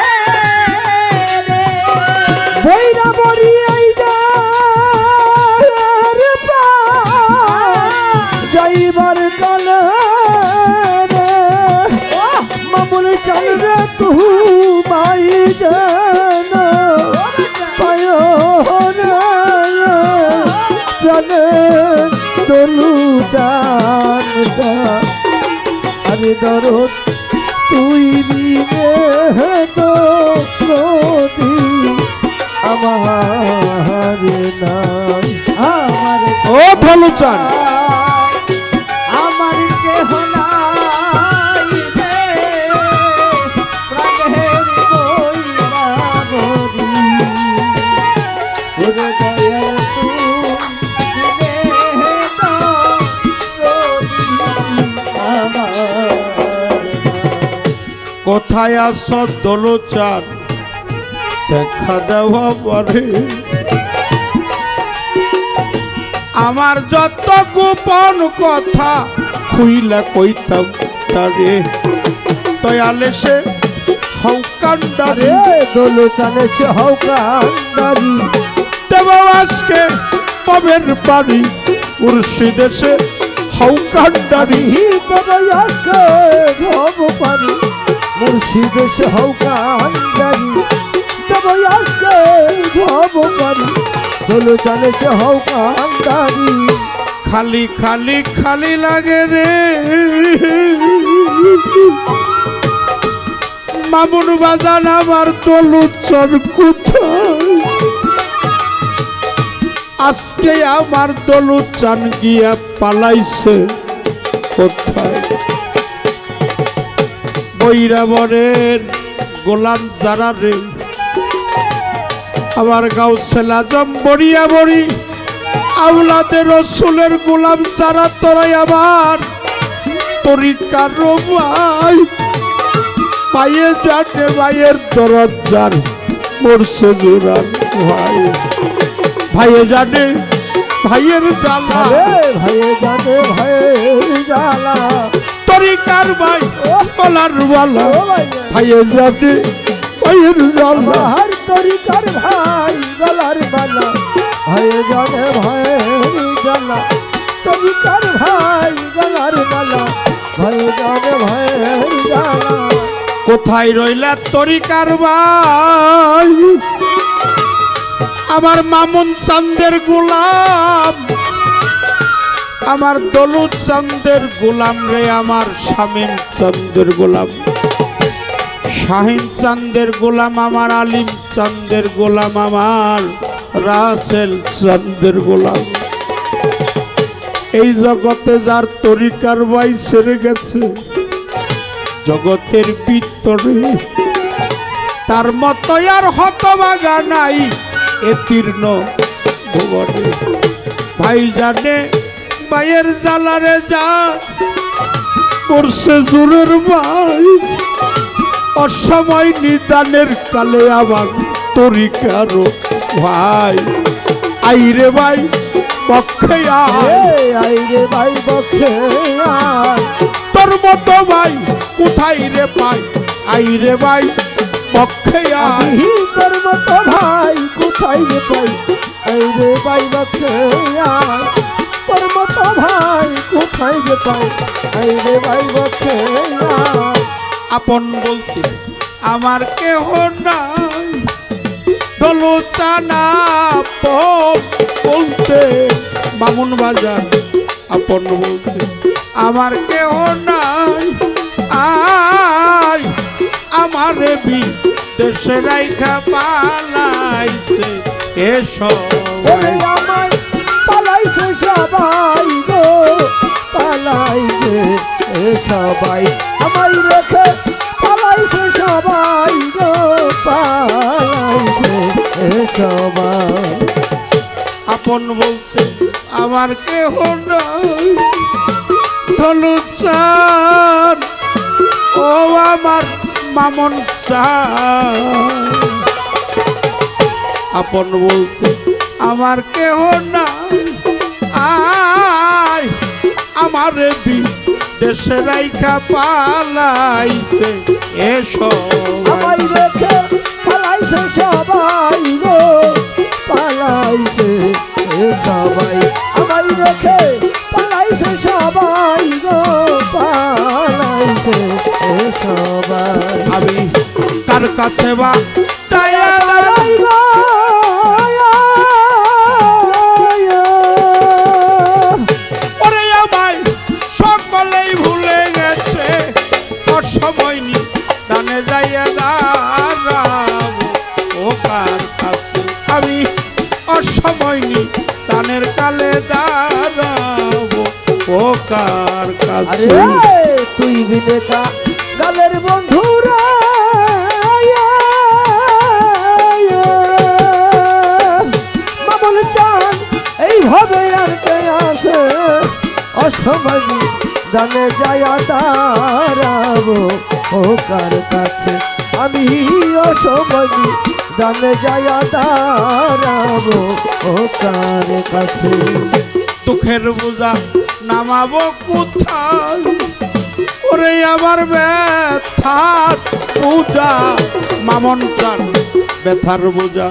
S2: দরদ তুই দিবে তো নদী আমার নাই
S3: আমার
S1: ও ধলুচান
S3: আমার কেহ নাই রে প্রাণের কইরা বলি ওরে দয়াল তুমি দিলে তো যদি আমার
S1: কোথায় আছো দলুচান দেখা দেওয়া পরে আমার যত গোপন কথা খুইলা কইতাম তারে দয়ালে সে হৌকান্ডারে
S2: রে দোলো চালে সে হৌকান্ডারি
S1: দেব আজকে পবের বাড়ি মুর্শিদে সে হৌকান্ডারি
S2: বাবাকে ভব পারি মুর্শিদ সে হৌকান্ডারি বাবাকে ভব পারি দোলো চালে সে হৌকান্ডারি
S1: খালি খালি খালি লাগে রে মামুন বাজান আমার দলুচন কোথায় আজকে আমার দলুচান গিয়া পালাইছে কোথায় বৈরাবরের গোলাম যারা রে আমার গাউসেল আজম বড়িয়া বড়ি আউলাদের রসুলের গোলাম যারা তোরাই আবার তরিকার ভাই পায়ে জানে ভাইয়ের দরজার মরছে জোরান ভাই ভাইয়ে জানে ভাইয়ের জ্বালা
S2: ভাইয়ে জানে ভাইয়ের জ্বালা
S1: তরিকার ভাই কলার বালা
S2: ও ভাই
S1: ভাইয়ে জানে ভাইয়ের জ্বালা
S2: আমার তরিকার ভাই গলার বালা ভাইয়ে জানে ভাইয়ের জ্বালা তরিকার ভাই গলার বালা ভাইয়ে জানে ভাইয়ের জ্বালা
S1: কোথায় রইলা তরিকার ভাই আমার মামুন চান্দের গোলাম আমার দলুদ চান্দের গোলাম রে আমার শামীম চান্দের গোলাম শাহিন চান্দের গোলাম আমার আলিম চান্দের গোলাম আমার রাসেল চান্দের গোলাম এই জগতে যার তরিকার ভাই ছেড়ে গেছে জগতের ভিতরে তার মতো আর হতভাগা নাই এ তীর্ণ ভুবনে ভাই জানে ভাইয়ের জ্বালারে যা করছে জোরের ভাই অসময় নিদানের কালে আবার তরিকারও ভাই আইরে ভাই পক্ষে আয়
S2: আইরে ভাই বক্ষে আয়
S1: তোর মতো ভাই কোথায় রে পাই আইরে ভাই পক্ষে আয়
S2: আমি তোর মতো ভাই কোথায় রে পাই আইরে ভাই বক্ষে আয় তোর মতো ভাই কোথায় রে পাই আইরে ভাই বক্ষে আয়
S1: আপন বলতে আমার কেহ নাই দলুচানা বলতে বামুন বাজার আপন বলতে আমার কেহ নাই আয় আমার বি দেশে রাইখা পালাইছে এসব
S2: ওরে আমার পালাইছে সবাই গো পালাইছে এ সবাই আমায় রেখে পালাইছে সবাই গো পালাইছে এ সবাই
S1: আপন বলছে আমার কেহ নাই দলুচান ও আমার মামন আপন বলতে আমার কেহ নাই আয় আমার বি দেশে রাইখা পালাইছে এসব
S2: আমায় রেখে পালাইছে সবাই গো পালাইছে এ সবাই আমায় রেখে পালাইছে সবাই গো পালাইছে এ সবাই
S1: আমি কার কাছে বা চাইয়া
S2: পালাই গো
S1: ওরে আমায় সকলেই ভুলে গেছে দানের কালে দাঁড়াবো ও কার
S2: আরে
S1: কাছে
S2: তুই বিনেকা গালের বন্ধুরা মামুন চান এইভাবে আর কে আছে অসময় দানে যায় দাঁড়াবো ও কার কাছে আমি অসময় দানে যায় দাঁড়াবো ও কার কাছে
S1: দুঃখের বোঝা নামাবো কোথায় ওরে আমার ব্যথার বোঝা মামন চান ব্যথার বোঝা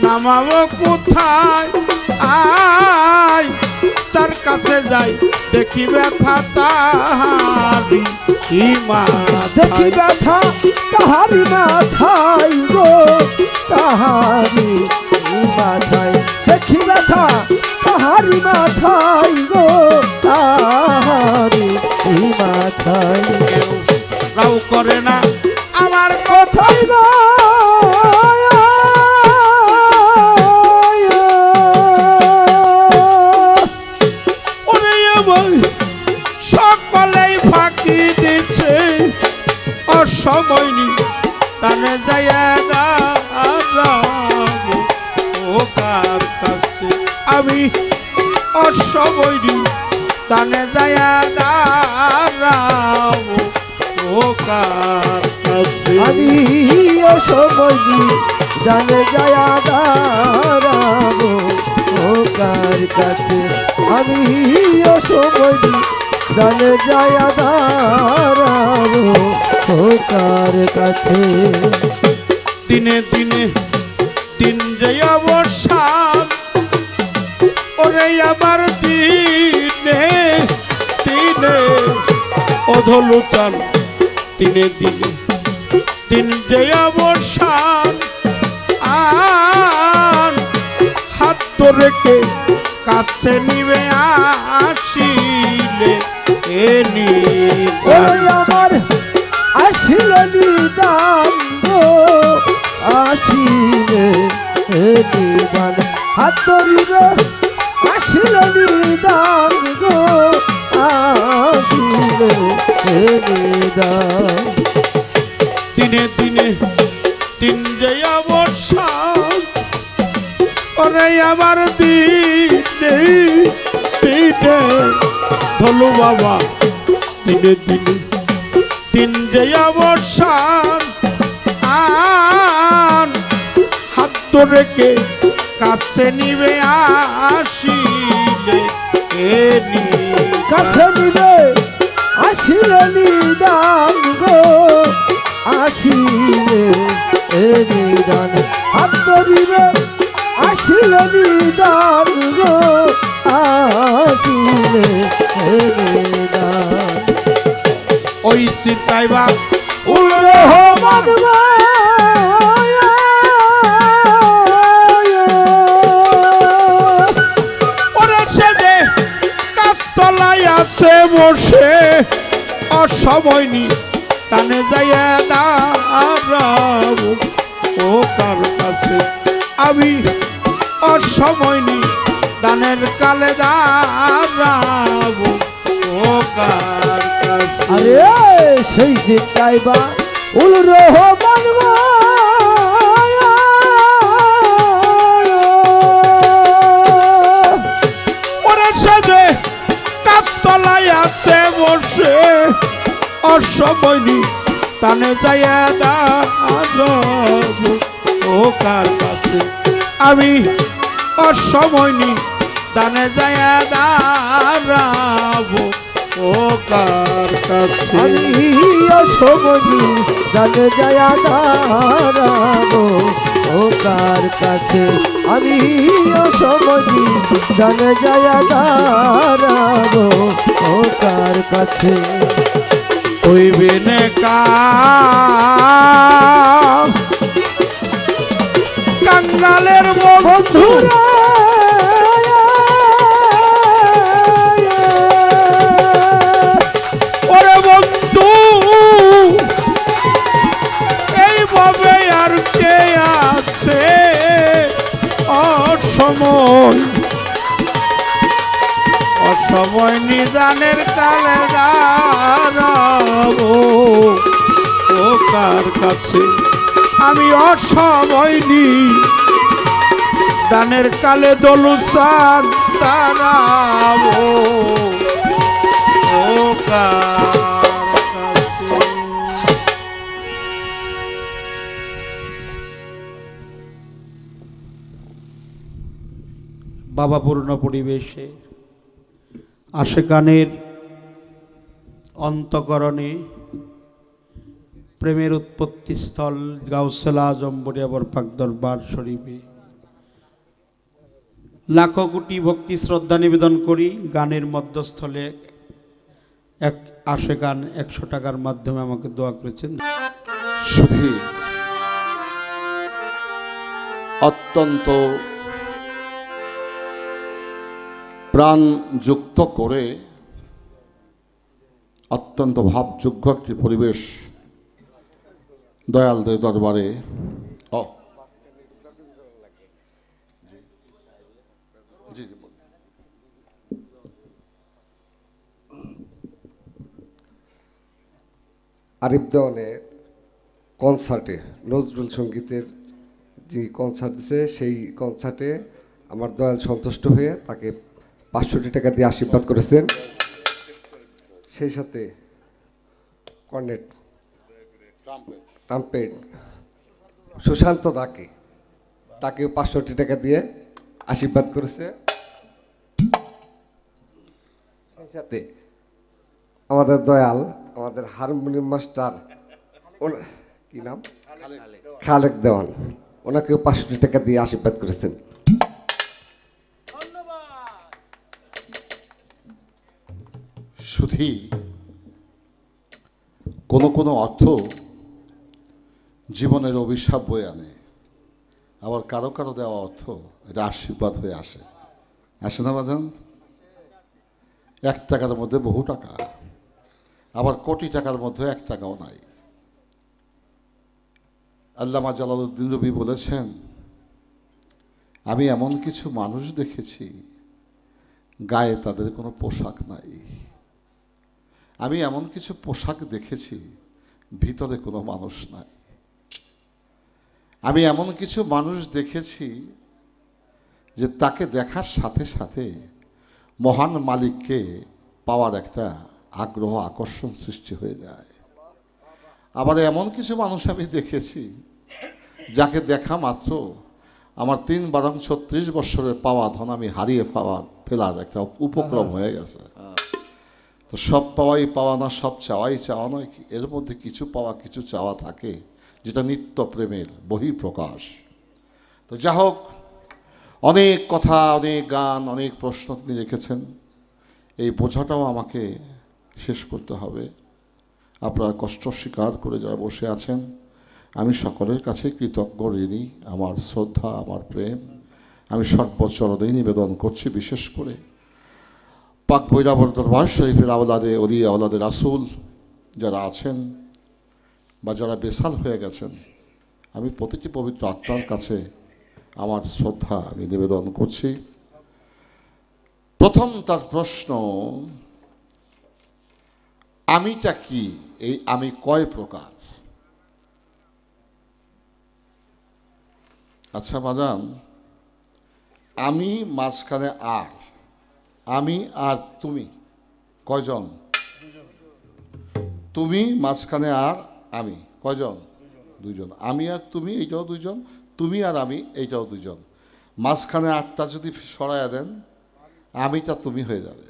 S1: নামাবো কোথায় আয় তার কাছে যাই দেখি ব্যথা তাহারি
S2: দেখি ব্যথা তাহারি মাথায় গো তাহারি মাথায় দেখি ব্যথা তাহারি মাথায় গো তাহারি মাথায়
S1: রাও করে না আমার
S2: কোথায় গো
S1: ওরে আমার সকলেই ফাঁকি দিচ্ছে অসময় নি তানে যাইয়া দাঁড়াবো ও কার কাছে আমি অসময় নি তানে যাইয়া দাঁড়াবো ও কার কাছে
S2: আমি অসময় জানে যায় দাঁড়াবো ও কার কাছে আমি অসময় জানে যায় দাঁড়াবো ও কার কাছে
S1: দিনে দিনে দিন যে অবসান ওরে আমার দিনে দিনে অধলুচান দিনে দিনে দিন যে অবসান আর হাত ধরে কে কাছে নিবে আসিলে এ
S2: ওই আমার আসিল নিদান গো আসিলে নিদান হাত ধরিবে আসিল নিদান গো আসিলে নিদান
S1: দিনে দিনে দিন যে অবসান ওরে আমার দিনে দিনে ধলু বাবা দিনে দিনে দিন যে অবসান আর হাত ধরে কে কাছে নিবে আসিলে এ
S2: কাছে নিবে আসিল নিদান গো আসিলে নিদান হাত ধরিবে আসিল নিদান গো আসিলে নিদান
S1: ওই চিন্তায় বা
S2: রহমান গো
S1: ওরে সে যে কাজতলায় আছে বসে অসময় নি টানে যাইয়া দাঁড়াবো ও কার কাছে আমি অসময় নি দানের কালে দাঁড়াবো ও কার কাছে
S2: আরে সেই চিন্তায় বা উল রহমান গো
S1: ওরে সে যে কাজতলায় আছে বসে অসময় নি টানে যাইয়া দাঁড়াবো ও কার কাছে আমি অসময় নি দানে যাইয়া দাঁড়াবো ও কার কাছে
S2: আমি অসমজি জানে যায় দাঁড়াবো ও কার কাছে আমি অসমজি জানে যায় দাঁড়াবো ও কার কাছে
S1: হইবে নে কাঙ্গালের বন্ধু ওরে বন্ধু এইভাবে আর কে আছে অসময় অসময় নিদানের কালে দাঁড়াবো ও কার কাছে আমি অসময় দানের কালে দলুসান দাঁড়াবো ও কার কাছে। বাবাপূর্ণ পরিবেশে আশেকানের অন্তঃকরণে প্রেমের উৎপত্তিস্থল গাউসেল আজম বরিয়াবর পাক দরবার শরীফে লাখো কোটি ভক্তি শ্রদ্ধা নিবেদন করি। গানের মধ্যস্থলে এক আশেকান 100 টাকার মাধ্যমে আমাকে দোয়া করেছেন।
S4: শুধু অত্যন্ত প্রাণযুক্ত করে অত্যন্ত ভাবযোগ্য একটি পরিবেশ দয়ালদের দরবারে
S2: আরিফ দেওয়ানের কনসার্টে নজরুল সঙ্গীতের যে কনসার্ট দিছে সেই কনসার্টে আমার দয়াল সন্তুষ্ট হয়ে তাকে 500 টাকা দিয়ে আশীর্বাদ করেছেন। সেই সাথে কর্নেট ট্রাম্পেট সুশান্ত তাকেও 500 টাকা দিয়ে আশীর্বাদ করেছে। সেই সাথে আমাদের দয়াল আমাদের হারমোনিয়াম মাস্টার কি নাম খালেক দেওয়ান ওনাকেও 500 টাকা দিয়ে আশীর্বাদ করেছেন।
S4: শুধু কোনো অর্থ জীবনের অভিশাপ বয়ে আনে, আবার কারো কারো দেওয়া অর্থ এটা আশীর্বাদ হয়ে আসে না বাজান? 1 টাকার মধ্যে বহু টাকা, আবার কোটি টাকার মধ্যে 1 টাকাও নাই। আল্লামা জালালউদ্দিন রুমি বলেছেন, আমি এমন কিছু মানুষ দেখেছি গায়ে তাদের কোনো পোশাক নাই, আমি এমন কিছু পোশাক দেখেছি ভিতরে কোনো মানুষ নাই, আমি এমন কিছু মানুষ দেখেছি যে তাকে দেখার সাথে সাথে মহান মালিককে পাওয়ার একটা আগ্রহ আকর্ষণ সৃষ্টি হয়ে যায়। আবার এমন কিছু মানুষ আমি দেখেছি যাকে দেখা মাত্র আমার 3-36 বছরের পাওয়া ধন আমি হারিয়ে ফেলার একটা উপক্রম হয়ে গেছে। তো সব পাওয়াই পাওয়া না, সব চাওয়াই চাওয়া নয়, এর মধ্যে কিছু পাওয়া কিছু চাওয়া থাকে যেটা নিত্য প্রেমের বহিঃপ্রকাশ। তো যা হোক, অনেক কথা, অনেক গান, অনেক প্রশ্ন তিনি রেখেছেন, এই বোঝাটাও আমাকে শেষ করতে হবে। আপনারা কষ্ট স্বীকার করে যারা বসে আছেন, আমি সকলের কাছে কৃতজ্ঞ ঋণী। আমার শ্রদ্ধা, আমার প্রেম আমি সর্বচরণেই নিবেদন করছি। বিশেষ করে পাক ভৈরবর দরবার শরীফের আওলাদে অলি, আওলাদে রাসূল যারা আছেন বা যারা বেসাল হয়ে গেছেন, আমি প্রতিটি পবিত্র আত্মার কাছে আমার শ্রদ্ধা আমি নিবেদন করছি। প্রথম তার প্রশ্ন, আমিটা কি? এই আমি কয় প্রকার? আচ্ছা বাজান, আমি মাঝখানে আর, আমি আর তুমি কয়জন? তুমি মাঝখানে আর আমি কয়জন? 2 জন। আমি আর তুমি এইটাও 2 জন, তুমি আর আমি এইটাও 2 জন। মাঝখানে আটটা যদি সরাইয়া দেন, আমিটা তুমি হয়ে যাবে।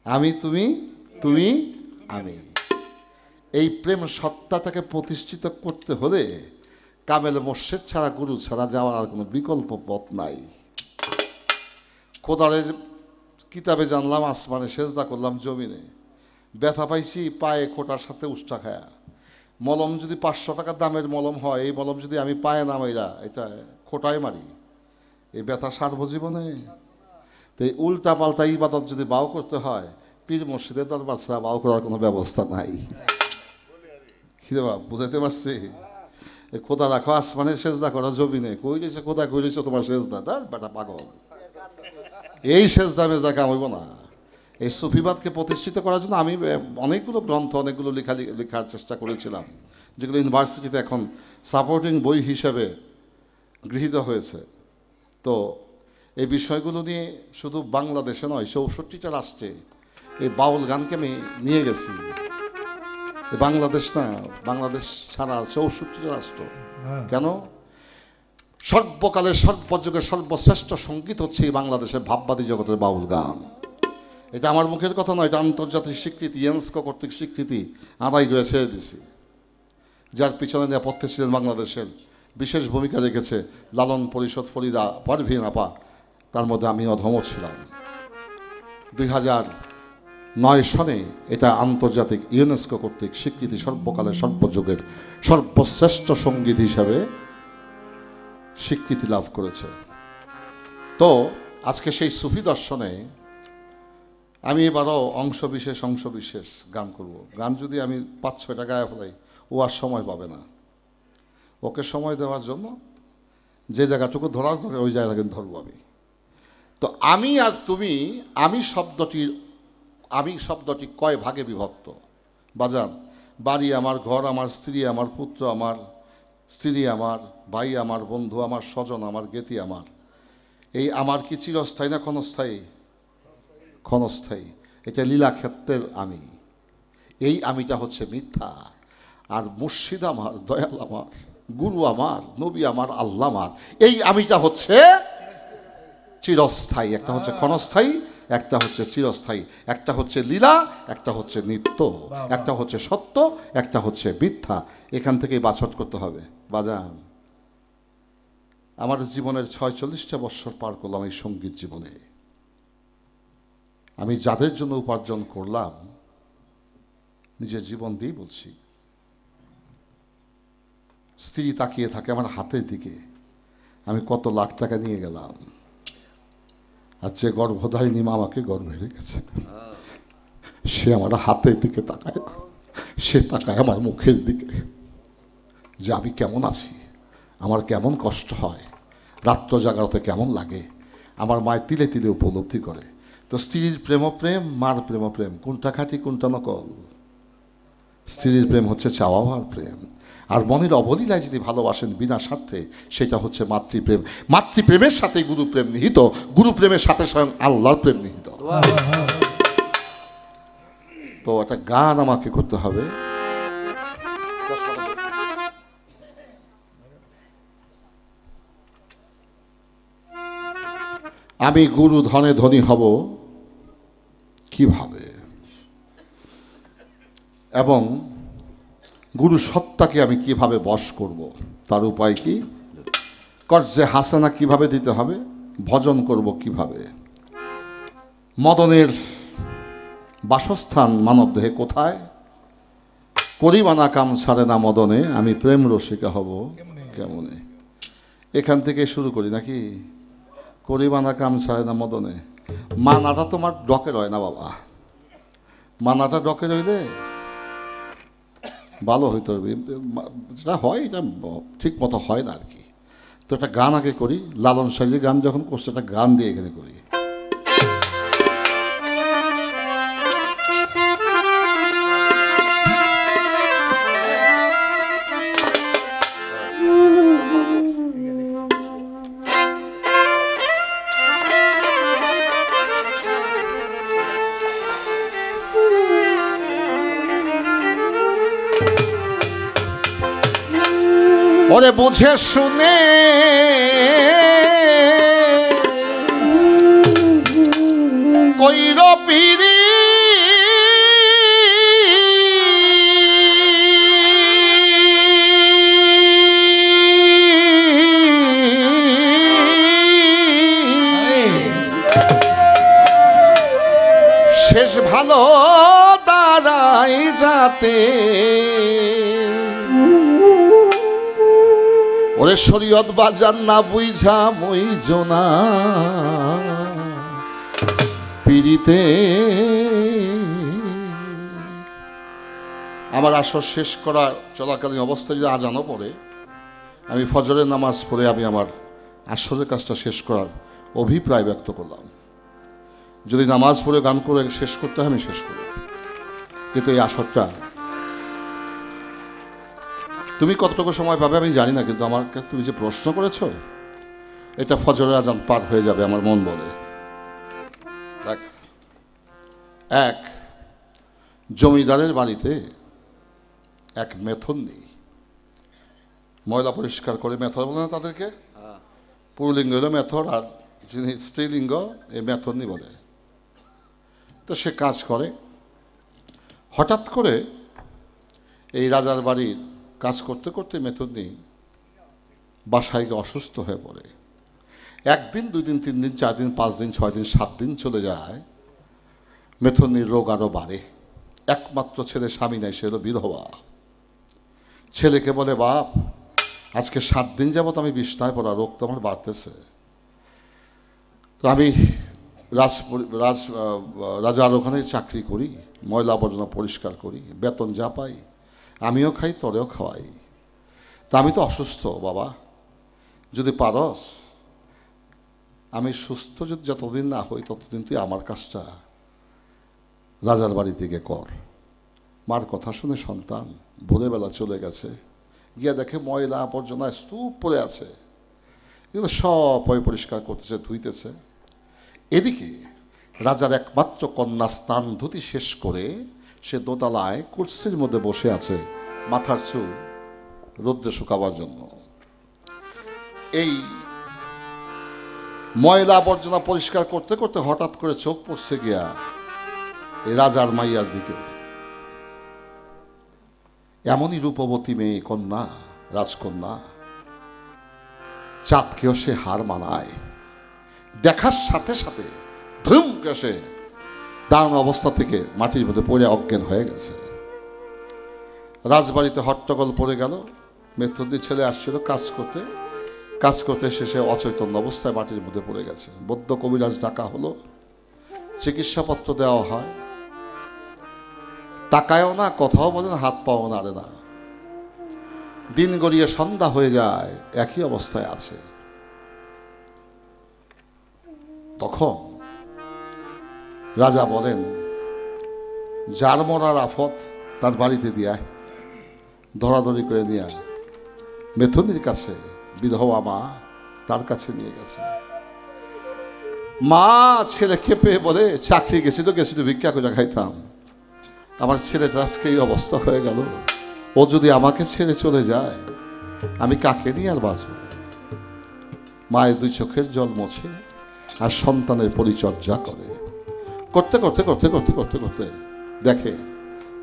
S4: আমি তুমি, তুমি আমি। এই প্রেম সত্তাটাকে প্রতিষ্ঠিত করতে হলে কামেল মোর্শেদ ছাড়া, গুরু ছাড়া যাওয়ার আর কোনো বিকল্প পথ নাই। খোদারে কিতাবে জানলাম আসমানে, সেজদা করলাম জমিনে, ব্যথা পাইছি পায়ে খোটার সাথে উষ্টা খায়া। মলম যদি 500 টাকার দামের মলম হয়, এই মলম যদি আমি পায়ে নামাইরা এটা খোটায় মারি, এই ব্যথা সারবো জীবনে? তো এই উল্টা পাল্টা ইবাদত যদি বাও করতে হয়, পীর মসজিদের দরবার ছাড়া বাও করার কোনো ব্যবস্থা নাই। খিরে বাপ, বুঝাইতে পারছি? খোদা রাখো আসমানে, সেজদা করা জমিনে, কই রয়েছে খোদা, কই রয়েছে তোমার সেজদা? তার বেটা পাগল। এই সেজদা মেজদা কাম হইব না। এই সুফিবাদকে প্রতিষ্ঠিত করার জন্য আমি অনেকগুলো গ্রন্থ, অনেকগুলো লেখার চেষ্টা করেছিলাম, যেগুলো ইউনিভার্সিটিতে এখন সাপোর্টিং বই হিসেবে গৃহীত হয়েছে। তো এই বিষয়গুলো নিয়ে শুধু বাংলাদেশে নয়, 64টা রাষ্ট্রে এই বাউল গানকে আমি নিয়ে গেছি। বাংলাদেশ না, বাংলাদেশ ছাড়া 64টা রাষ্ট্র। কেন? সর্বকালের সর্বযুগের সর্বশ্রেষ্ঠ সঙ্গীত হচ্ছে এই বাংলাদেশের ভাববাদী জগতের বাউল গান। এটা আমার মুখের কথা নয়, এটা আন্তর্জাতিক স্বীকৃতি, ইউনেস্কো কর্তৃক স্বীকৃতি আদায় করে ছেড়ে দিছি। যার পিছনে নেপথ্যে ছিলেন বাংলাদেশের বিশেষ ভূমিকা রেখেছে লালন পরিষদ, ফরিদা পারভিন আপা, তার মধ্যে আমি অধম ছিলাম। 2009 সনে এটা আন্তর্জাতিক ইউনেস্কো কর্তৃক স্বীকৃতি, সর্বকালের সর্বযুগের সর্বশ্রেষ্ঠ সঙ্গীত হিসাবে স্বীকৃতি লাভ করেছে। তো আজকে সেই সুফি দর্শনে আমি এবারও অংশ বিশেষ গান করব। গান যদি আমি 5-6টা গায়ে ফেলাই, ও আর সময় পাবে না। ওকে সময় দেওয়ার জন্য যে জায়গাটুকু ধরার দরকার ওই জায়গাটা ধরবো আমি। তো আমি আর তুমি, আমি শব্দটি কয় ভাগে বিভক্ত বাজান? বাড়ি আমার, ঘর আমার, স্ত্রী আমার, পুত্র আমার, স্ত্রী আমার, ভাই আমার, বন্ধু আমার, স্বজন আমার, জ্ঞাতি আমার। এই আমার কি চিরস্থায়ী না ক্ষণস্থায়ী? ক্ষণস্থায়ী। এটা লীলা ক্ষেত্রের আমি। এই আমিটা হচ্ছে মিথ্যা। আর মুর্শিদ আমার, দয়াল আমার, গুরু আমার, নবী আমার, আল্লাহ আমার, এই আমিটা হচ্ছে চিরস্থায়ী। একটা হচ্ছে ক্ষণস্থায়ী, একটা হচ্ছে চিরস্থায়ী। একটা হচ্ছে লীলা, একটা হচ্ছে নিত্য, একটা হচ্ছে সত্য, একটা হচ্ছে মিথ্যা। এখান থেকেই বাছট করতে হবে বাজান। আমার জীবনের 46টা বৎসর পার করলাম এই সঙ্গীত জীবনে। আমি যাদের জন্য উপার্জন করলাম, নিজের জীবন দিয়েই বলছি। স্ত্রী তাকিয়ে থাকে আমার হাতের দিকে, আমি কত লাখ টাকা নিয়ে গেলাম। আর যে গর্ভধারিণী মা আমাকে গর্ভে রেখেছে, সে আমার হাতের দিকে তাকায় না, সে তাকায় আমার মুখের দিকে, যে আমি কেমন আছি, আমার কেমন কষ্ট হয়, রাত্র জাগাতে কেমন লাগে, আমার মায়ের তিলে তিলে উপলব্ধি করে। তো স্ত্রীর প্রেম, মার প্রেম, কোনটা খাঁটি কোনটা নকল? স্ত্রীর প্রেম হচ্ছে চাওয়ার প্রেম। আর মনের অবলীলায় যদি ভালোবাসেন বিনা স্বার্থে, সেটা হচ্ছে মাতৃপ্রেম। মাতৃপ্রেমের সাথে গুরুপ্রেম নিহিত, গুরুপ্রেমের সাথে স্বয়ং আল্লাহর প্রেম নিহিত। তো একটা গান আমাকে করতে হবে। আমি গুরু ধনে ধনী হব কিভাবে, এবং গুরু সত্তাকে আমি কিভাবে বশ করব, তার উপায় কি? কর্জে হাসানা কিভাবে দিতে হবে, ভজন করব কিভাবে, মদনের বাসস্থান মানব দেহে কোথায়, করিবানা কাম ছাড়ে না মদনে, আমি প্রেম রসিকা হব কেমনে। এখান থেকে শুরু করি নাকি? করিবানা কাম ছাড়ে না মদনে। মানাটা তোমার ডকে রয় না বাবা, মানাটা ডকে রইলে ভালো হইতো। যেটা হয় এটা ঠিক মতো হয় না আর কি। তো একটা গান আগে করি, লালন সাইজি গান যখন করছে একটা গান দিয়ে এখানে করি। ওরে বুঝে শুনে কইর পিরি, শেষ ভালো দাঁড়াই যাতে। ওরে শরীয়ত বাজার না বুঝা মই জোনা পিড়িতে। আমার আসর শেষ করা চলাকালীন অবস্থায় যদি আজানও পড়ে, আমি ফজরের নামাজ পড়ে আমি আমার আসরের কাজটা শেষ করার অভিপ্রায় ব্যক্ত করলাম। যদি নামাজ পড়ে গান করে শেষ করতে হয় আমি শেষ করব, কিন্তু এই আসরটা তুমি কতটুকু সময় পাবে আমি জানি না, কিন্তু আমাকে তুমি যে প্রশ্ন করেছো এটা ফজরের আজান পার হয়ে যাবে আমার মন বলে। এক জমিদারের বাড়িতে এক মেথর নেই, ময়লা পরিষ্কার করে, মেথর বলে না তাদেরকে, পুরুলিঙ্গ হলো মেথর আর যিনি স্ত্রীলিঙ্গ এই মেথরনি বলে। তো সে কাজ করে, হঠাৎ করে এই রাজার বাড়ির কাজ করতে করতে মেথরনি বাসায় গিয়ে অসুস্থ হয়ে পড়ে। একদিন, 2 দিন, 3 দিন, 4 দিন, 5 দিন, 6 দিন, 7 দিন চলে যায়, মেথরনির রোগ আরও বাড়ে। একমাত্র ছেলে স্বামী নাই, সে হলো বিধবা। ছেলেকে বলে, বাপ আজকে 7 দিন যাবত আমি বিছনায় পড়া, রোগ তো আমার বাড়তেছে, তো আমি রাজার ওখানে চাকরি করি, ময়লা আবর্জনা পরিষ্কার করি, বেতন যা পাই আমিও খাই, তোরেও খাওয়াই, তা আমি তো অসুস্থ বাবা, যদি পারস আমি সুস্থ যদি যতদিন না হই ততদিন তুই আমার কাজটা রাজার বাড়ি থেকে কর। মার কথা শুনে সন্তান ভোরবেলা চলে গেছে, গিয়ে দেখে ময়লা আবর্জনা স্তূপ পড়ে আছে, এগুলো সব পরিষ্কার করতেছে, ধুইতেছে। এদিকে রাজার একমাত্র কন্যা স্নান ধুতি শেষ করে সে দোতলায় কুর্সির মধ্যে বসে আছে, মাথার চুল রোদ্রে শুকাবার জন্য। এই ময়লা আবর্জনা পরিষ্কার করতে করতে হঠাৎ করে চোখ পড়ছে গিয়া এই রাজার মাইয়ার দিকে। এমনই রূপবতী মেয়ে কন্যা, রাজকন্যা, চাঁদকেও সে হার মানায়। দেখার সাথে সাথে ধুম কেসে দাঁড়ানো অবস্থা থেকে মাটির মধ্যে পড়ে অজ্ঞান হয়ে গেছে। রাজবাড়িতে হট্টগোল পড়ে গেল। মেথরনি ছেলে আসছিল কাজ করতে শেষে অচৈতন্য অবস্থায় মাটির মধ্যে পড়ে গেছে। বৌদ্ধ কবিরাজ ডাকা হলো, চিকিৎসাপত্র দেওয়া হয়, তাকায়ও না, কথাও বলে না, হাত পাও নাড়ে না। দিন গড়িয়ে সন্ধ্যা হয়ে যায়, একই অবস্থায় আছে। তখন রাজা বলেন, যার মরার আফত তার বাড়িতে দিয়া ধরাধরি করে নিয়ে মেথরনির কাছে, বিধবা মা তার কাছে নিয়ে গেছে। মা ছেলে খেপে বলে, চাকরি গেছিল ভিক্ষা করে খাইতাম, আমার ছেলেটা আজকে এই অবস্থা হয়ে গেল, ও যদি আমাকে ছেড়ে চলে যায় আমি কাকে নিয়ে আর বাঁচব। মায়ের 2 চোখের জল মোছে আর সন্তানের পরিচর্যা করে। করতে করতে করতে করতে করতে করতে দেখে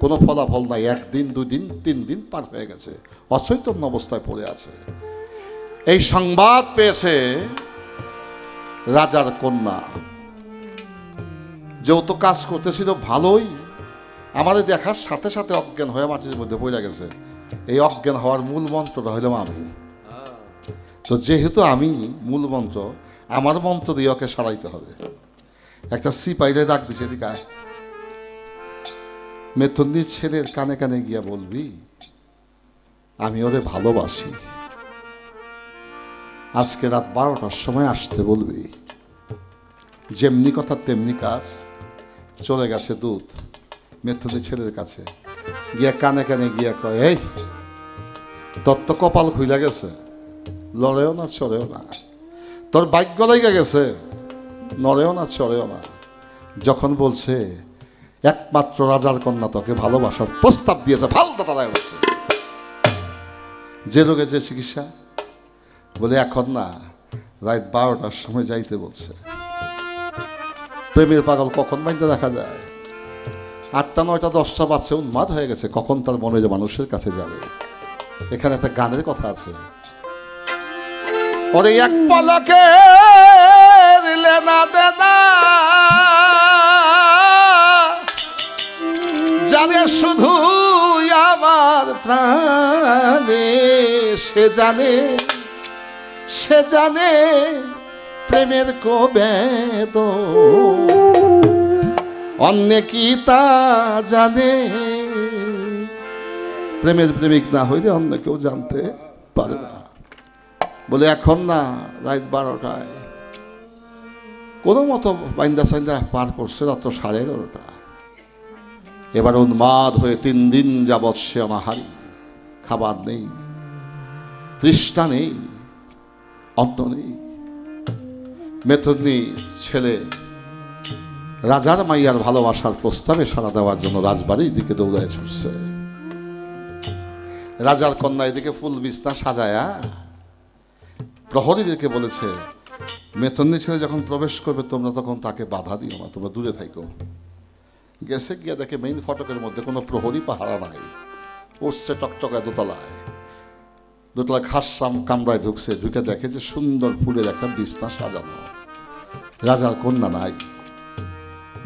S4: কোনো ফলাফল নাই। 1 দিন, 2 দিন, 3 দিন পার হয়ে গেছে, অচৈতন্য অবস্থায় পড়ে আছে। এই সংবাদ পেয়েছে রাজার কন্যা, যেহেতু কাজ করতেছিল ভালোই, আমাদের দেখার সাথে সাথে অজ্ঞান হয়ে মাটির মধ্যে পড়ে গেছে। এই অজ্ঞান হওয়ার মূল মন্ত্রটা হইলাম আমি, তো যেহেতু আমি মূল মন্ত্র, আমার মন্ত্র দিয়ে ওকে সারাইতে হবে। একটা সিপাইরে ডাক দিছে, এদিকে আয়। মেথরনির ছেলের কানে কানে গিয়া বলবি আমি ওরে ভালোবাসি, আজকে রাত 12টার সময় আসতে বলবি। যেমনি কথা তেমনি কাজ। চলে গেছে দূত মেথরনির ছেলের কাছে, গিয়া কানে কানে গিয়া কয়, এই তোর তো কপাল খুইলা গেছে, লড়েও না চড়েও না, তোর ভাগ্য লাইগা গেছে, নড়েও না চড়েও না। যখন বলছে একমাত্র রাজার কন্যা তোকে ভালোবাসার প্রস্তাব দিয়েছে, ফালতা তারাই বলছে। যে রোগে যে চিকিৎসা, বলে এখন না, রাত 12টার সময় যাইতে বলছে। প্রেমের পাগল কখন বাইতে দেখা যায়, 8টা 9টা 10টা বাজছে, উন্মাদ হয়ে গেছে, কখন তার মনের মানুষের কাছে যাবে। এখানে একটা গানের কথা আছে, ওরে এক পলকে লেনা দেনা জানে শুধু আমার প্রাণে, সে জানে প্রেমের কবেদ, অন্য কি তা জানে। প্রেমের প্রেমিক না হইলে অন্য কেউ জানতে পারে না। বলে এখন না, রাত 12টায় কোনো মতো বাইন্দা সাইন্দা পার করছে রাত্র 11:30। এবার উন্মাদ হয়ে 3 দিন যাবৎ সে অনাহারী, খাবার নেই, তৃষ্ণা নেই, অন্ন নেই। মেথুনী ছেলে রাজার মাইয়ার ভালোবাসার প্রস্তাবে সাড়া দেওয়ার জন্য রাজবাড়ির দিকে দৌড়ায় ছুটছে। রাজার কন্যা এদিকে ফুল বিছনা সাজায়া প্রহরীদেরকে বলেছে, মেথুনী ছেলে যখন প্রবেশ করবে তোমরা তখন তাকে বাধা দিও না, তোমরা দূরে থাকো। গেছে গিয়া দেখে মেইন ফটকের মধ্যে কোনো প্রহরী পাহারা নাই। উঠছে টকটকায় দোতলায়, দোতলায় খাসাম কামরায় ঢুকছে, ঢুকে দেখে যে সুন্দর ফুলের একটা বিছনা সাজানো, রাজার কন্যা নাই,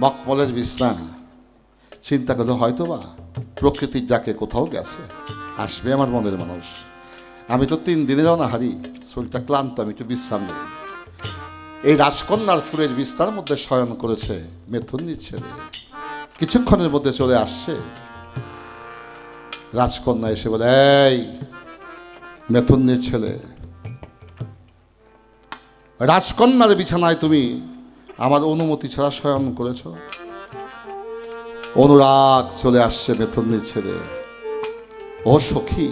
S4: মকমলের বিছনা। চিন্তা করলে হয়তো বা প্রকৃতির ডাকে কোথাও গেছে, আসবে আমার মনের মানুষ। আমি তো 3 দিনে অনাহারি, শরীরটা ক্লান্ত, আমি একটু বিশ্রাম নেই। এই রাজকন্যার ফুলের বিছনার মধ্যে শয়ন করেছে মেথুনীর ছেলে। কিছুক্ষণের মধ্যে চলে আসছে রাজকন্যা, এসে বলে, এই মেথুনীর ছেলে, রাজকন্যার বিছানায় তুমি আমার অনুমতি ছাড়া শয়ন করেছ। অনুরাগ চলে আসছে মেথুনীর ছেলে। ও সখী,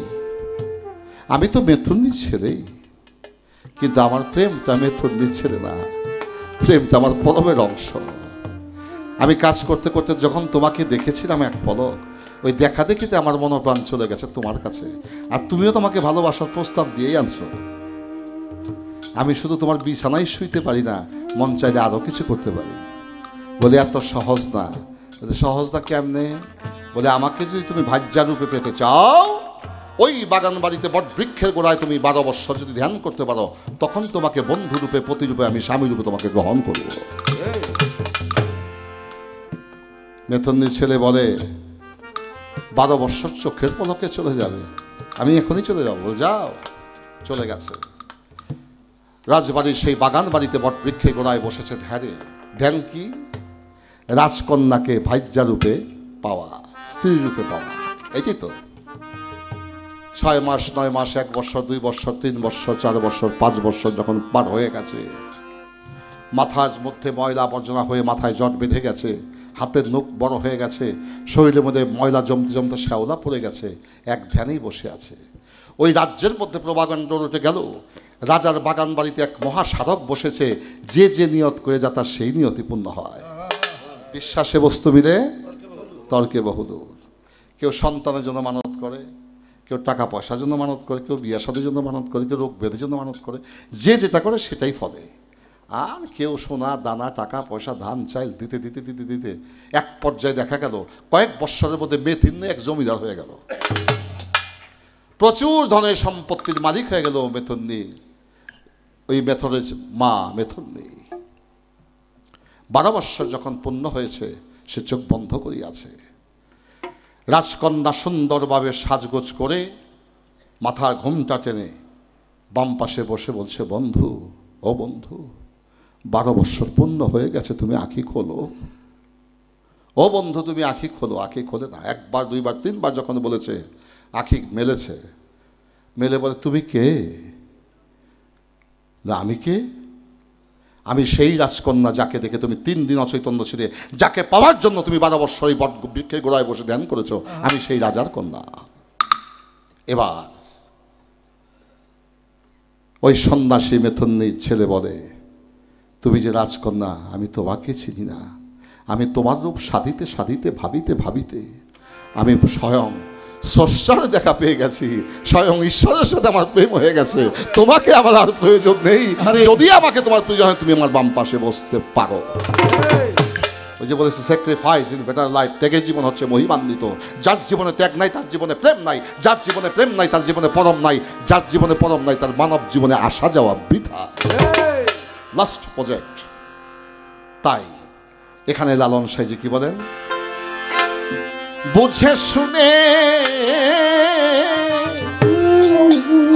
S4: আমি তো মেথুনীর ছেলেই, কিন্তু আমার প্রেমটা মেথুনীর ছেলে না, প্রেমটা আমার পরমের অংশ। আমি কাজ করতে করতে যখন তোমাকে দেখেছিলাম এক পলক, ওই দেখা দেখিতে আমার মনোপ্রাণ চলে গেছে তোমার কাছে, আর তুমিও তোমাকে ভালোবাসার প্রস্তাব দিয়েই আনছো। আমি শুধু তোমার বিছানায় শুইতে পারি না, মন চাইলে আরো কিছু করতে পারি। বলে এত সহজ না। সহজ না কেমনে? বলে আমাকে যদি তুমি ভাজ্যা রূপে পেতে চাও, ওই বাগান বাড়িতে বট বৃক্ষের গোড়ায় তুমি 12 বৎসর যদি ধ্যান করতে পারো, তখন তোমাকে বন্ধু রূপে, পতি রূপে, আমি স্বামী রূপে তোমাকে গ্রহণ করব। মেথুনীর ছেলে বলে, 12 বৎসর চোখের পলকে চলে যাবে, আমি এখনই চলে যাবো। যাও। চলে গেছে। রাজবাড়ির সেই বাগান বাড়িতে বট বৃক্ষের গোড়ায় বসেছে ধ্যানে। ধ্যান কি? রাজকন্যাকে ভাজ্যা রূপে পাওয়া, স্ত্রী রূপে পাওয়া। এটি তো 6 মাস, 9 মাস, 1 বৎসর, 2 বৎসর, 3 বৎসর, 4 বৎসর, 5 বৎসর যখন পার হয়ে গেছে, মাথার মধ্যে ময়লা আবর্জনা হয়ে মাথায় জট বেঁধে গেছে, হাতের নখ বড় হয়ে গেছে, শরীরের মধ্যে ময়লা জমতে জমতে শ্যাওলা পড়ে গেছে, এক ধ্যানেই বসে আছে। ওই রাজ্যের মধ্যে প্রভাকাণ্ড উঠে গেল। রাজার বাগান বাড়িতে এক মহাসাধক বসেছে, যে যে নিয়ত করে যা তার সেই নিয়তি পূর্ণ হয়। বিশ্বাসে বস্তু মিলে, তর্কে বহুদূর। কেউ সন্তানের জন্য মানত করে, কেউ টাকা পয়সার জন্য মানত করে, কেউ বিয়া শাদীর জন্য মানত করে, কেউ রোগ ব্যাধির জন্য মানত করে। যে যেটা করে সেটাই ফলে। আর কেউ সোনা দানা টাকা পয়সা ধান চাইল দিতে দিতে দিতে দিতে এক পর্যায়ে দেখা গেল কয়েক বৎসরের মধ্যে মেথুনী এক জমিদার হয়ে গেল, প্রচুর ধনের সম্পত্তির মালিক হয়ে গেল মেথুনী। ওই মেথরের মা মেথুনী 12 বৎসর যখন পূর্ণ হয়েছে, সে চোখ বন্ধ করিয়াছে। রাজকন্যা সুন্দরভাবে সাজগোজ করে মাথার ঘুমটা টেনে বাম পাশে বসে বলছে, বন্ধু, ও বন্ধু, 12 বৎসর পূর্ণ হয়ে গেছে, তুমি আঁখি খোলো। ও বন্ধু, তুমি আঁখি খোলো। আঁখি খোলে না। 1 বার 2 বার 3 বার যখন বলেছে, আঁখি মেলেছে। মেলে বলে, তুমি কে? না, আমি কে? আমি সেই রাজকন্যা যাকে দেখে তুমি 3 দিন অচৈতন্য ছিলে, যাকে পাওয়ার জন্য তুমি 12 বৎসর এই বট বৃক্ষের গোড়ায় বসে ধ্যান করেছো। আমি সেই রাজার কন্যা। এবার ওই সন্ন্যাসী মেথুনীর ছেলে বলে, তুমি যে রাজকন্যা, আমি তোমাকে চিনি না। আমি তোমার রূপ সাধিতে সাধিতে, ভাবিতে ভাবিতে আমি স্বয়ং স্রষ্টার দেখা পেয়ে গেছি, স্বয়ং ঈশ্বরের সাথে আমার প্রেম হয়ে গেছে। তোমাকে আমার আর প্রয়োজন নেই। যদি আমাকে তোমার প্রয়োজন হয়, তুমি আমার বাম পাশে বসতে পারো। ওই যে বলেছে, স্যাক্রিফাইস ইন বেটার লাইফ, ত্যাগের জীবন হচ্ছে মহিমান্বিত। যার জীবনে ত্যাগ নাই তার জীবনে প্রেম নাই, যার জীবনে প্রেম নাই তার জীবনে পরম নাই, যার জীবনে পরম নাই তার মানব জীবনে আসা যাওয়া বৃথা। Last project. তাই এখানে লালন সাইজি কি বলেন, বুঝে শুনে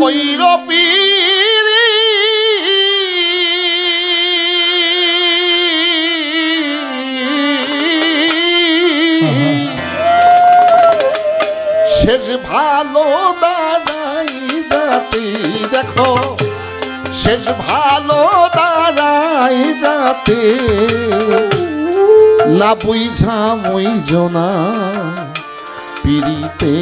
S4: কইর পীরি শেষ ভালো দাঁড়াই যাতে, দেখো শেষ ভালো দাঁড়াই নাই যাতে না বুঝা মুইজনা পিড়িতে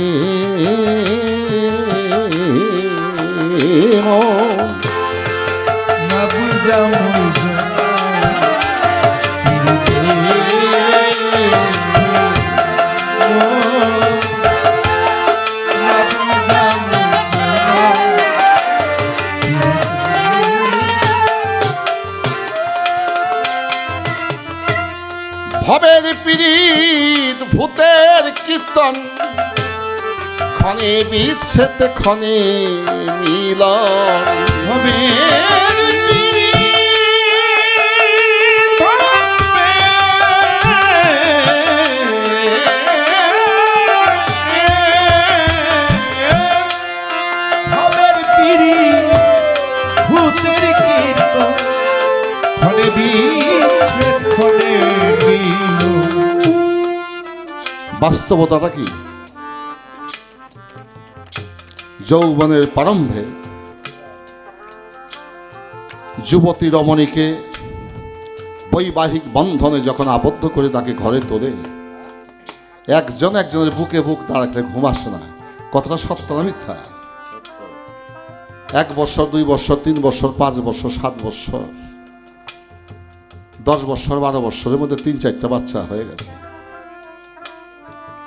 S3: না বুঝা
S4: ভবের পীড়িত ভূতের কীর্তন ক্ষণে বিচ্ছেদ ক্ষণে মিলন
S3: হবে ভবের পিড়ি ভূতের কীর্তন ক্ষণে বিচ্ছেদ ক্ষণে মিলন।
S4: বাস্তবতাটা কি? যৌবনের প্রারম্ভে যুবতী রমণীকে বৈবাহিক বন্ধনে যখন আবদ্ধ করে তাকে ঘরে তোলে, একজন একজনের বুকে বুক না রাখলে ঘুম আসে না। কথাটা সত্য না মিথ্যা? 1 বছর 2 বছর 3 বছর 5 বছর 7 বছর 10 বছর 12 বছরের মধ্যে 3-4টা বাচ্চা হয়ে গেছে।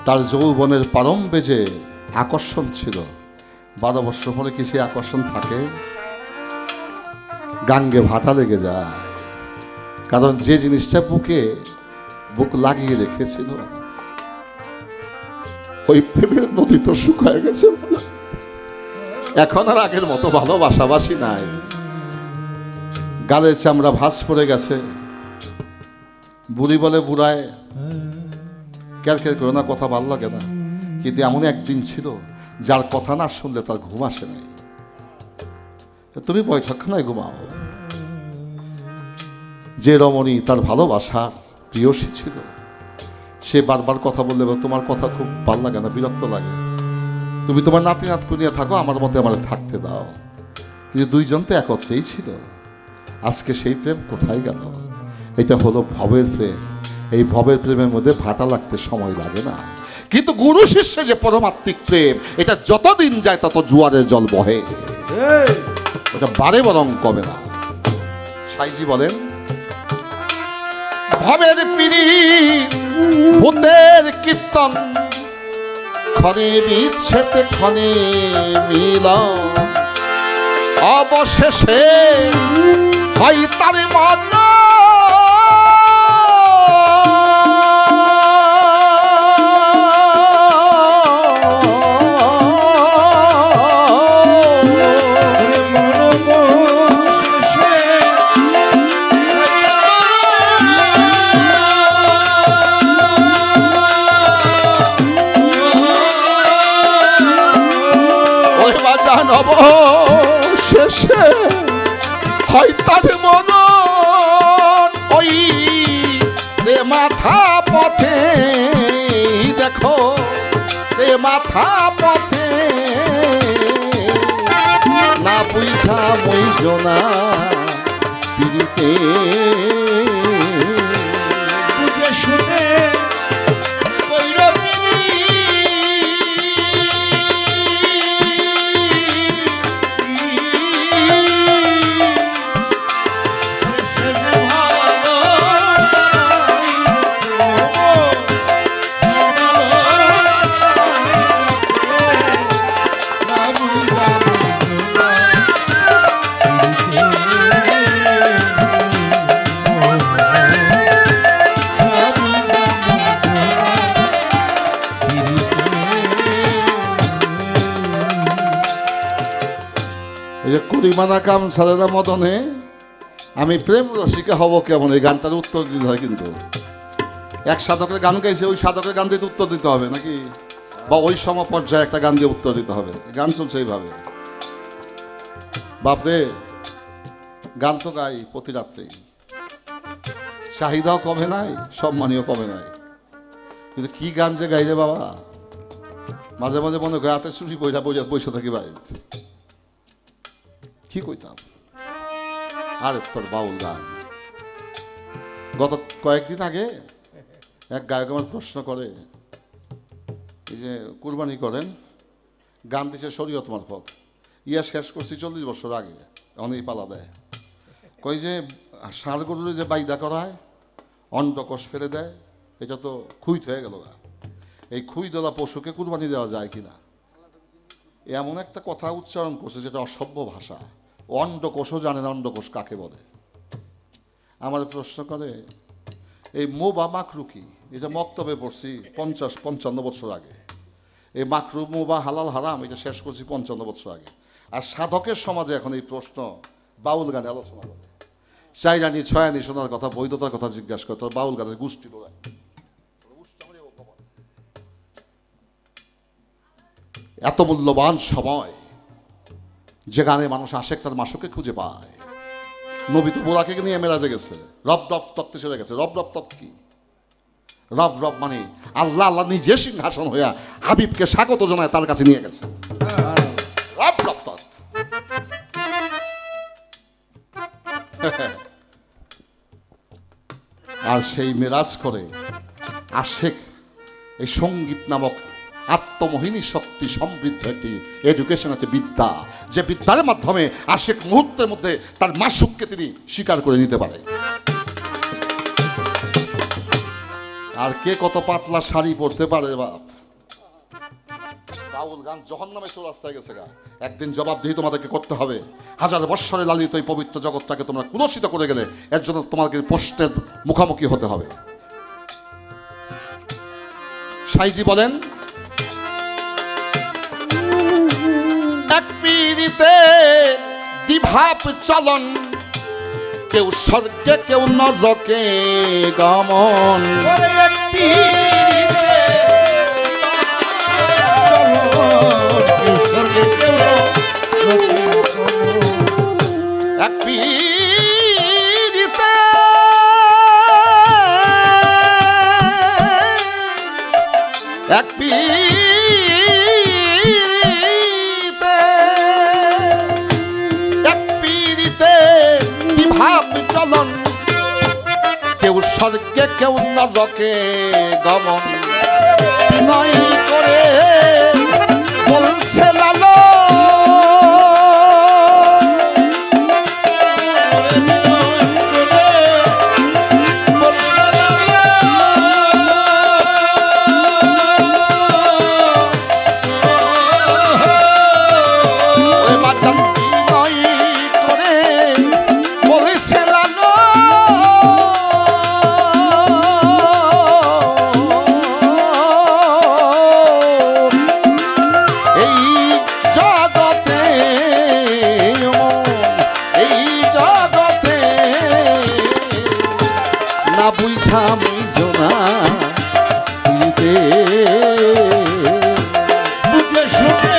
S4: তার যৌবনের প্রারম্ভে যে আকর্ষণ ছিল, 12 বছর পরে কি সে আকর্ষণ থাকে? গাঙ্গে ভাটা লেগে যায়। কারণ যে জিনিসটা বুক লাগিয়ে রেখেছিল, ওই প্রেমের নদী তো শুকায় গেছে। এখন আর আগের মতো ভালোবাসাবাসি নাই। গালের চামড়া ভাঁজ পড়ে গেছে। বুড়ি বলে বুড়ায় কের কের করে না, কথা ভালো লাগে না। কিন্তু এমন একদিন ছিল যার কথা না শুনলে তার ঘুম আসে নাই। তুমি বৈঠকখানায় ঘুমাও। যে রমণী তার ভালোবাসার প্রিয়সী ছিল, সে বারবার কথা বললে তোমার কথা খুব ভালো লাগে না, বিরক্ত লাগে, তুমি তোমার নাতি নাতকু নিয়ে থাকো, আমার মতে আমার থাকতে দাও। কিন্তু দুইজন তো একত্রেই ছিল। আজকে সেই প্রেম কোথায় গেল? এটা হলো ভবের প্রেম। এই ভবের প্রেমের মধ্যে ভাটা লাগতে সময় লাগে না। কিন্তু গুরু শিষ্যে যে পরমাত্মিক প্রেম, এটা যতদিন যায় তত জোয়ারের জল বহে, এটা বারে বরং কমে না। সাইজি বলেন, ভবের পীড়িত ভূতের কীর্তন ক্ষণে বিচ্ছেদ ক্ষণে মিলন, অবশেষে হয় তার মন শেষে হয় তার মন ওই রে মাথা পথে, দেখো রে মাথা পথে না বুঝা মুইজনা পিড়িতে
S3: বুঝে শুনে
S4: করিমানা কাম সারেদা মদনে আমি প্রেম রসিকা হব কেমন, এই গানটার উত্তর দিতে হয়। কিন্তু এক সাধকের গান গাইছে, ওই সাধকের গান দিয়ে উত্তর দিতে হবে নাকি? বা ওই সম পর্যায়ে একটা গান দিয়ে উত্তর দিতে হবে? গান চলছে এইভাবে। বাপরে, গান তো গাই প্রতি রাত্রেই, চাহিদাও কমে নাই, সম্মানীয় কমে নাই। কিন্তু কি গান যে গাই রে বাবা, মাঝে মাঝে মনে হয় হাতে চুরি বইটা বসে থাকি বাড়িতে, কি কইতাম। আরে তোর বাউল গান গত কয়েকদিন আগে এক গায়ক আমার প্রশ্ন করে, এই যে কুরবানি করেন, গান দিছে শরীয়ত মারফত, ইয়া শেষ করছি 40 বছর আগে, অনেক পালা দেয়। কই যে ষাঁড় গরুরে যে বাইদা করা হয়, অন্ডকোষ ফেলে দেয়, এটা তো খুইত হয়ে গেল না। এই খুই দেওয়া পশুকে কুরবানি দেওয়া যায় কিনা, এমন একটা কথা উচ্চারণ করছে যেটা অসভ্য ভাষা। অন্ডকোষও জানে না অন্ডকোষ কাকে বলে। আমার প্রশ্ন করে, এই মোবা মাকরু কি? এটা মক্তবে পড়ছি 50-55 বছর আগে। এই মাকরু মোবা হালাল হারাম এটা শেষ করছি 55 বছর আগে। আর সাধকের সমাজে এখন এই প্রশ্ন বাউল গানে আলোচনা করে। চাইরানি ছয়ানি শোনার কথা, বৈধতার কথা জিজ্ঞাসা করে, তোর বাউল গানের গোষ্ঠী লোড়ায়। এত মূল্যবান সময় যেখানে মানুষ আশেক তার মাসুকে খুঁজে পায়। নবী তো বোরাকে নিয়ে মেরাজে গেছে, রব রব তত্ত্বে চলে গেছে। রব রব তত্ত্ব কি? রব রব মানে আল্লাহ, আল্লাহ নিজে সিংহাসন হইয়া হাবিবকে স্বাগত জানায় তার কাছে নিয়ে গেছে। রব রব তত্ত্ব। আর সেই মেরাজ করে আশেক এই সঙ্গীত নামক আত্মমোহিনী শক্তি সমৃদ্ধ একটি এডুকেশন, একটি বিদ্যা, যে বিদ্যার মাধ্যমে আশেক মুহূর্তের মধ্যে তার মাসুককে তিনি স্বীকার করে নিতে পারে। আর কে কত পাতলা শাড়ি পরতে পারে বাপ, বাউল গান জহন্নামে চৌরাস্তায় গেছে গা। একদিন জবাবদিহি তোমাদেরকে করতে হবে। হাজার বৎসরে লালিত এই পবিত্র জগৎটাকে তোমরা কুলসিত করে গেলে এর জন্য তোমাকে প্রশ্নের মুখোমুখি হতে হবে। সাইজি বলেন, এক পীড়িতে দ্বিভাব চলন, কেউ স্বর্গে কেউ নরকে গমন। এক পীড়িতে এক পীড়িতে বিভাব চলন, কেউ স্বর্গে কেউ নরকে গমন। বিনয় করে বলছে লালো, বুঝা বুঝনা বুঝে শুনে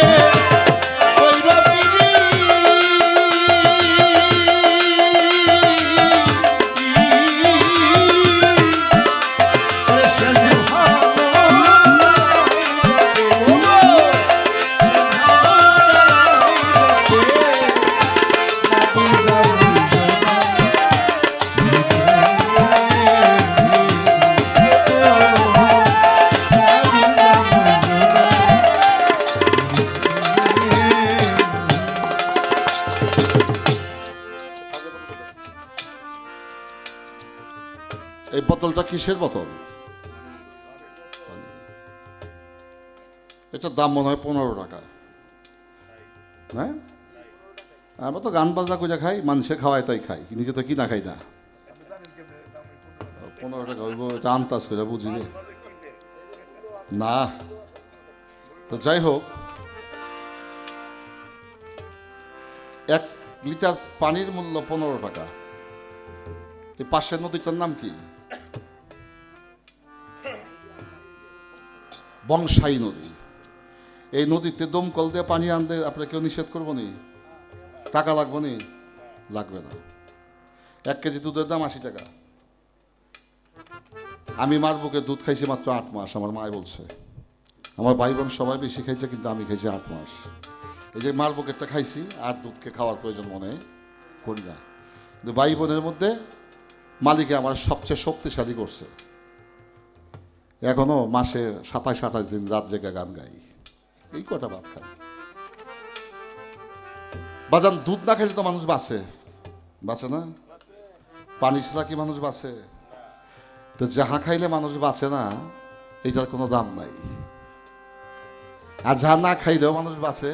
S4: এই বোতলটা কিসের বোতল? এটার দাম মনে হয় 15 টাকা। হ্যাঁ, আমরা তো গান বাজনা করে খাই, মানুষে খাওয়ায় তাই খাই, নিজে তো কিনা খাই না। 15 টাকা হইব, এটা আন্দাজ করে বুঝিনি না। তো যাই হোক, 1 লিটার পানির মূল্য 15 টাকা। এই পাশের নদীটার নাম কি? বংশাই নদী। এই নদীতে দমকল দিয়ে পানি আনতে আপনারা কেউ নিষেধ করবো নি? টাকা লাগবো নি? লাগবে না। 1 কেজি দুধের দাম 80 টাকা। আমি মার বুকে দুধ খাইছি মাত্র 8 মাস, আমার মায় বলছে। আমার ভাই বোন সবাই বেশি খাইছে, কিন্তু আমি খাইছি 8 মাস। এই যে মার বুকেরটা খাইছি, আর দুধকে খাওয়ার প্রয়োজন মনে করি না। কিন্তু ভাই বোনের মধ্যে মালিকে আমার সবচেয়ে শক্তিশালী করছে। এখনো মাসে 27-28 দিন রাত জেগে গান গাই, এই কটা ভাত খাই। বাজান, দুধ না খেলে তো মানুষ বাঁচে, বাঁচে না? পানি ছাড়া কি মানুষ বাঁচে? তো যাহা খাইলে মানুষ বাঁচে না, এইটার কোনো দাম নাই। আর যাহা না খাইলেও মানুষ বাঁচে,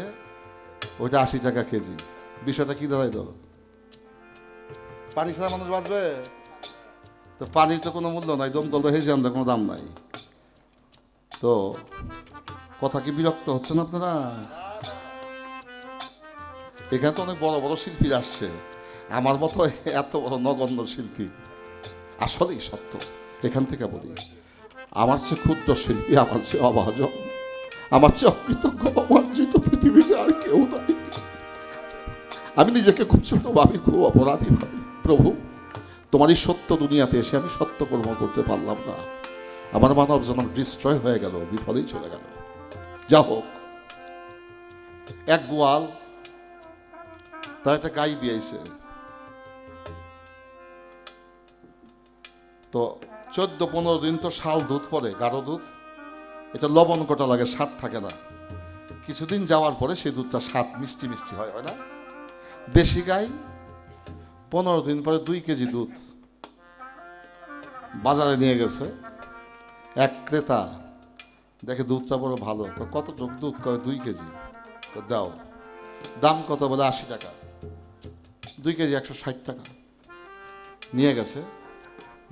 S4: ওইটা 80 টাকা কেজি। বিষয়টা কি দাঁড়াইল? পানি ছাড়া মানুষ বাঁচবে? তো পানির তো কোনো মূল্য নাই, দমকল তো হেসে আনতে কোনো দাম নাই। তো কথা কি বিরক্ত হচ্ছেন আপনারা? এখানে তো অনেক বড় বড় শিল্পী আসছে, আমার মতো এত বড় নগণ্য শিল্পী। আসলেই সত্য, এখান থেকে বলি, আমার চেয়ে ক্ষুদ্র শিল্পী, আমার চেয়ে অভাজন, আমার চেয়ে অকৃতজ্ঞ, অমার্জিত পৃথিবীতে আর কেউ নাই। আমি নিজেকে খুব ছোট ভাবি, খুব অপরাধী ভাবি। প্রভু, তোমার এই সত্য দুনিয়াতে এসে আমি সত্য কর্ম করতে পারলাম না, আমার মানব জীবন ডিস্ট্রয় হয়ে গেল, বিফলেই চলে গেল। যা হোক, এক গোয়াল তার একটা গাই বিয়াইছে, তো 14-15 দিন তো শাল দুধ পরে, গাঢ় দুধ, এটা লবণ কটা লাগে, স্বাদ থাকে না। কিছুদিন যাওয়ার পরে সেই দুধটা স্বাদ মিষ্টি মিষ্টি হয়, হয় না? দেশি গাই 15 দিন পরে 2 কেজি দুধ বাজারে নিয়ে গেছে। এক ক্রেতা দেখে দুধটা বড় ভালো, কত দুধ? 2 কেজি। দাও। দাম কত? বলে 80 টাকা। 2 কেজি 160 টাকা। নিয়ে গেছে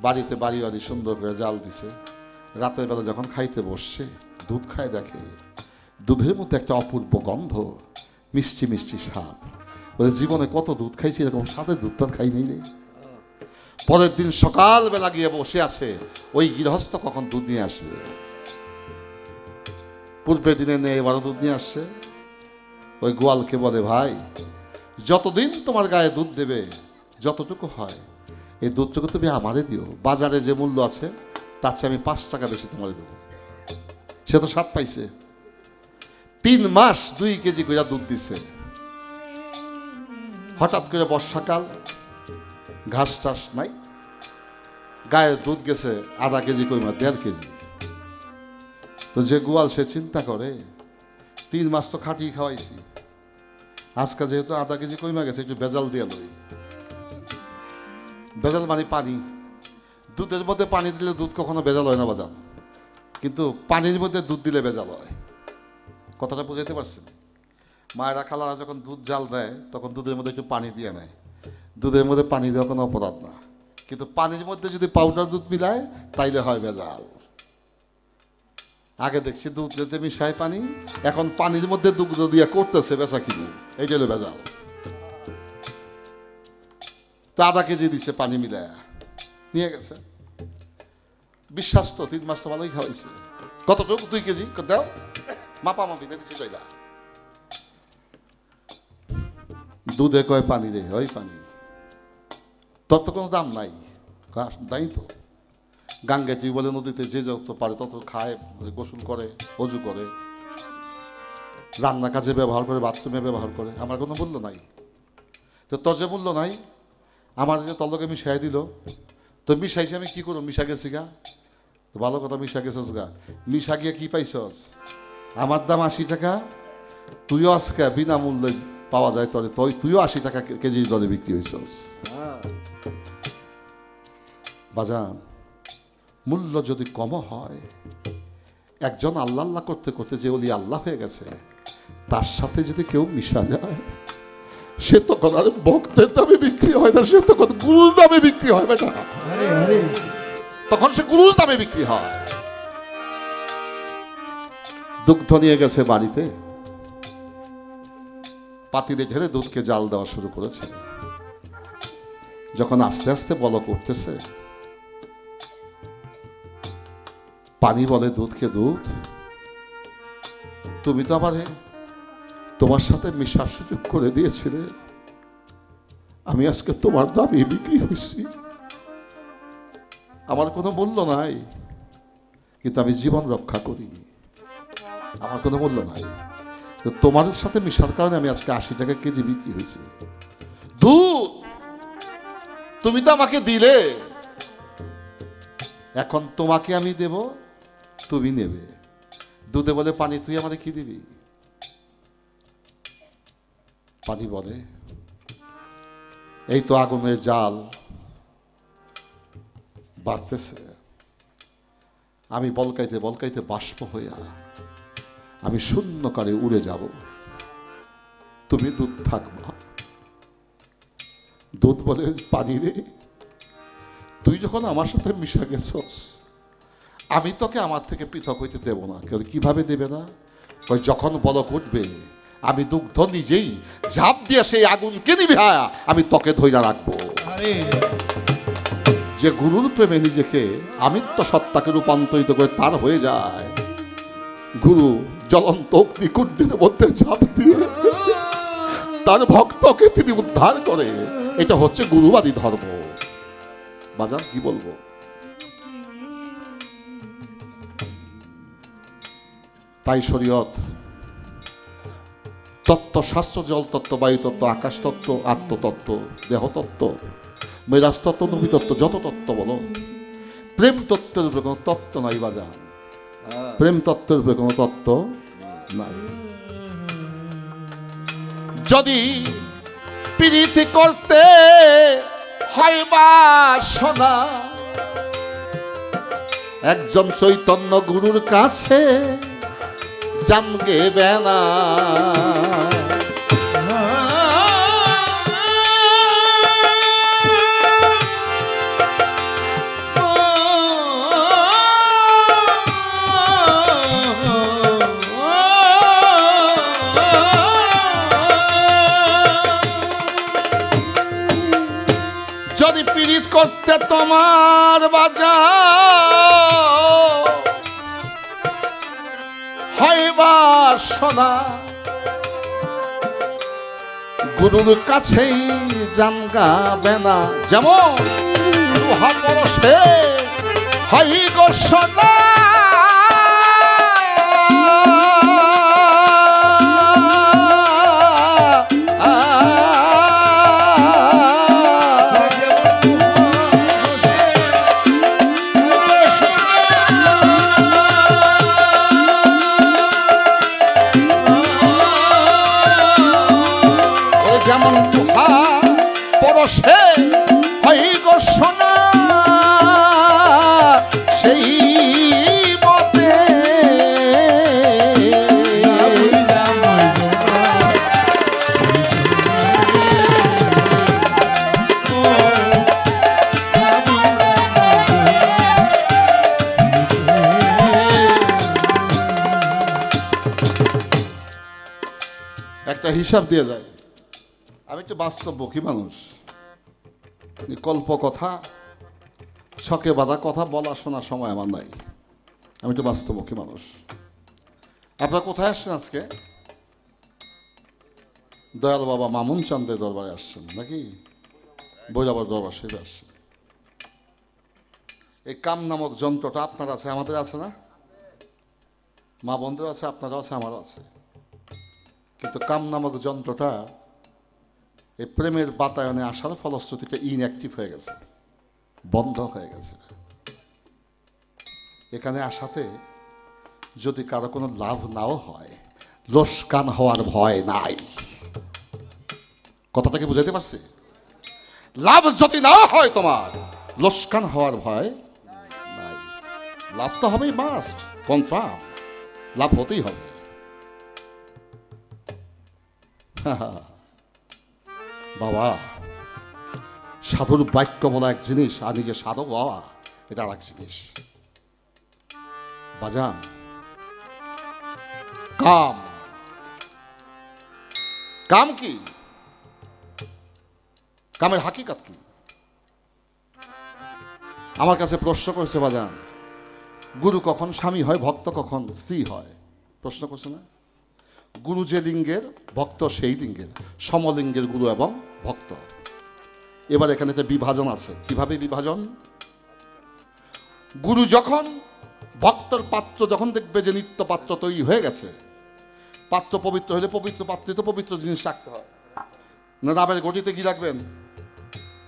S4: বাড়িতে, বাড়ি সুন্দর করে জাল দিছে। রাতের বেলা যখন খাইতে বসছে, দুধ খায়, দেখে দুধের মধ্যে একটা অপূর্ব গন্ধ, মিষ্টি মিষ্টি স্বাদ। বলে জীবনে কত দুধ খাইছি, এরকম স্বাদের দুধ তো খাই নেই রে। পরের দিন সকালবেলা গিয়ে বসে আছে, ওই গৃহস্থ কখন দুধ নিয়ে আসবে। পূর্বের দিনে নিয়ে এবারও দুধ নিয়ে আসছে। ওই গোয়ালকে বলে, ভাই, যতদিন তোমার গায়ে দুধ দেবে, যতটুকু হয়, এই দুধটুকু তুমি আমারে দিও, বাজারে যে মূল্য আছে তার চেয়ে আমি 5 টাকা বেশি তোমারে দেবো। সে তো স্বাদ পাইছে। 3 মাস 2 কেজি করে দুধ দিছে। হঠাৎ করে বর্ষাকাল, ঘাস টাস নাই, গায়ে দুধ গেছে আধা কেজি কইমা 1.5 কেজি। তো যে গোয়াল সে চিন্তা করে, 3 মাস তো খাটিয়ে খাওয়াইছি, আজকে যেহেতু আধা কেজি কইমা গেছে, একটু ভেজাল দিয়ে লই। ভেজাল মানে পানি। দুধের মধ্যে পানি দিলে দুধ কখনো ভেজাল হয় না বাজান, কিন্তু পানির মধ্যে দুধ দিলে ভেজাল হয়। কথাটা বুঝাইতে পারছেন? মায়েরা খালারা যখন দুধ জাল দেয়, তখন দুধের মধ্যে একটু পানি দিয়ে নেয়। দুধের মধ্যে পানি দেওয়া কোনো অপরাধ না, কিন্তু পানির মধ্যে যদি পাউডার দুধ মিলায় তাইলে হয় ভেজাল। আগে দেখছি দুধ দিতে মিশায় পানি, এখন পানির মধ্যে দুধ দিয়ে করতেছে বেচা কিনি, এই যে ভেজাল। তো আধা কেজি দিচ্ছে পানি মিলায়, নিয়ে গেছে। বিশ্বাস তো 3 মাস তো ভালোই খাওয়াইছে। কতটুকু? 2 কেজি। দাও, মাপামাপি দিচ্ছি কইলা। দুধে কয় পানি রে, ওই পানি, তোর তো কোনো দাম নাই। তাই তো, গাঙ্গে টিউবওয়েলে, নদীতে যে যত পারে তত খায়, গোসল করে, অজু করে, রান্না কাজে ব্যবহার করে, বাথরুমে ব্যবহার করে, আমার কোনো মূল্য নাই। তো তোর যে মূল্য নাই, আমার যে তলকে মিশাই দিল, তো মিশাইছে, আমি কি করবো? মিশা গেছি গা। তো ভালো কথা, মিশা গেছস গা। মিশা গিয়ে কি পাইছস? আমার দাম 80 টাকা, তুইও আজকে বিনামূল্যে পাওয়া যায়, তবে তুইও 80 টাকা কেজির দরে বিক্রি হয়েছস। বাজান, মূল্য যদি কম হয়, একজন আল্লাহ আল্লাহ করতে করতে যে ওলি আল্লাহ হয়ে গেছে, তার সাথে যদি কেউ মিশা যায়, সে তখন আর ভক্তের দামে বিক্রি হয় না, সে তখন গুরুর দামে বিক্রি হয়। বেটা, তখন সে গুরুর দামে বিক্রি হয়। দুগ্ধ নিয়ে গেছে বাড়িতে, পাতিলে ঢেলে দুধকে জাল দেওয়া শুরু করেছে। যখন আস্তে আস্তে বলক উঠতেছে, পানি বলে দুধকে, দুধ, তুমি তো আমারে তোমার সাথে মিশার সুযোগ করে দিয়েছিলে, আমি আজকে তোমার দামে বিক্রি হয়েছি। আমার কোনো মূল্য নাই, কিন্তু আমি জীবন রক্ষা করি, আমার কোনো মূল্য নাই। তো তোমার সাথে মিশার কারণে আমি আজকে 80 টাকা কেজি বিক্রি হয়েছে। দুধ তুমি তো আমাকে দিলে, এখন তোমাকে আমি দেব, তুমি নেবে। দুধে বলে পানি, তুই আমারে কি দিবি? পানি বলে এই তো আগুনের জাল বাড়তেছে, আমি বলকাইতে বলকাইতে বাষ্প হইয়া আমি শূন্যকারে উড়ে যাব, তুমি দুধ থাকবা। দুধ বলে পানি রে, তুই যখন আমার সাথে মিশা গেছস, আমি তোকে আমার থেকে পৃথক হইতে দেব না। কেউ কিভাবে দেবে না? ওই যখন বলক উঠবে, আমি দুগ্ধ নিজেই ঝাঁপ দিয়ে সেই আগুনকে নিভায়া আমি তোকে ধৈর্য রাখবো। যে গুরুর প্রেমে নিজেকে আমিত্ব সত্তাকে রূপান্তরিত করে তার হয়ে যায়, গুরু জ্বলন্ত অগ্নিকুণ্ডের মধ্যে ঝাঁপ দিয়ে তার ভক্তকে তিনি উদ্ধার করে। এটা হচ্ছে গুরুবাদী ধর্ম। বাজার কি বলবো? তাই শরীয়ত তত্ত্ব, শাস্ত্র, জল তত্ত্ব, বায়ু তত্ত্ব, আকাশ তত্ত্ব, আত্মতত্ত্ব, দেহতত্ত্ব, মেরাজ তত্ত্ব, নবী তত্ত্ব, যত তত্ত্ব বলো, প্রেম তত্ত্বের উপরে কোনো তত্ত্ব নাই বাজার। প্রেম তত্ত্বের উপরে কোনো তত্ত্ব নাই। যদি প্রীতি করতে হয় বাসনা, একজন চৈতন্য গুরুর কাছে জানগে বেনা। যদি পীড়িত করতে তোমার বাজার হয় বাসনা, গুরুর কাছেই জানগাবে না। যেমন লোহা পরশে হয় গো সোনা, যেমন লোহা পরশে হয় গো সোনা, সেই মতে একটা হিসাব দিয়ে যায়। আমি একটু বাস্তবমুখী মানুষ, কল্প কথা, শখে বাঁধা কথা বলা শোনার সময় আমার নাই। আমি একটু বাস্তবমুখী মানুষ। আপনারা কোথায় আসছেন আজকে? দয়াল বাবা মামুন চান্দের দরবারে আসছেন নাকি? বৈরাবার দরবার সেটা আসছেন। এই কাম নামক যন্ত্রটা আপনার আছে, আমাদের আছে না? মা বন্ধুর আছে, আপনারও আছে, আমারও আছে। কিন্তু কাম নামক যন্ত্রটা এই প্রেমের বাতায়নে আসার ফলশ্রুতিতে ইনঅ্যাক্টিভ হয়ে গেছে, বন্ধ হয়ে গেছে। এখানে আসাতে যদি কারো কোনো লাভ নাও হয়, লোকসান হওয়ার ভয় নাই। কথাটাকে বুঝাইতে পারছি? লাভ যদি না হয় তোমার, লোকসান হওয়ার ভয় নাই। লাভ তো হবেই, মাস্ট, কনফার্ম, লাভ হতেই হবে। বাবা, সাধুর বাক্য বলা এক জিনিস, আর নিজে সাধক হওয়া এটা আর এক জিনিস। বাজান, কাম, কাম কি? কামের হাকিকত কি? আমার কাছে প্রশ্ন করেছে বাজান, গুরু কখন স্বামী হয়, ভক্ত কখন স্ত্রী হয়? প্রশ্ন করছে না? গুরু যে লিঙ্গের, ভক্ত সেই লিঙ্গের, সমলিঙ্গের গুরু এবং ভক্ত। এবার এখানে একটা বিভাজন আছে। কিভাবে বিভাজন? গুরু যখন ভক্তর পাত্র যখন দেখবে যে নিত্য পাত্র তৈরি হয়ে গেছে, পাত্র পবিত্র হলে পবিত্র পাত্রে তো পবিত্র জিনিস রাখতে হয় না। ডাবের গটিতে কি রাখবেন?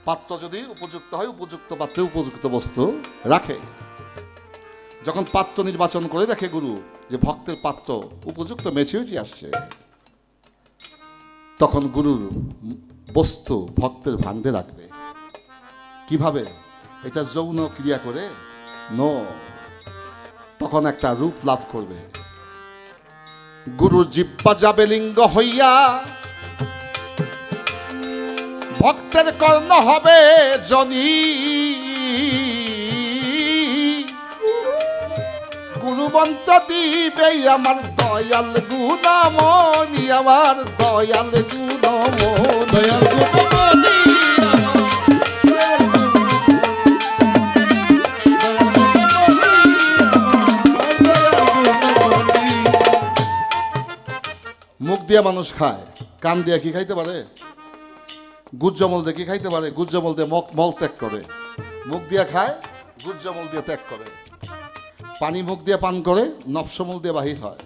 S4: পাত্র যদি উপযুক্ত হয়, উপযুক্ত পাত্রে উপযুক্ত বস্তু রাখে। যখন পাত্র নির্বাচন করে দেখে গুরু যে ভক্তের পাত্র উপযুক্ত ম্যাচিউরিটি আসছে, তখন গুরুর বস্তু ভক্তের ভাণ্ডে রাখবে। কিভাবে? এটা যৌন ক্রিয়া করে নো, তখন একটা রূপ লাভ করবে। গুরুর জিহ্বা যাবে লিঙ্গ হইয়া, ভক্তের কর্ণ হবে জনি। গুরু মন্ত্র দিবে আমার দয়াল গুণমণি, আমার দয়াল গুণমণি,
S3: দয়াল গুণমণি
S4: মুখ দিয়ে মানুষ খায়, কান দিয়ে কি খাইতে পারে? গুজ্জমল দিয়ে কি খাইতে পারে? গুজ্জমল দিয়ে মল ত্যাগ করে। মুখ দিয়ে খায়, গুজ্জমল দিয়ে ত্যাগ করে। পানি মুখ দিয়ে পান করে, নবসমল দিয়ে বাহির হয়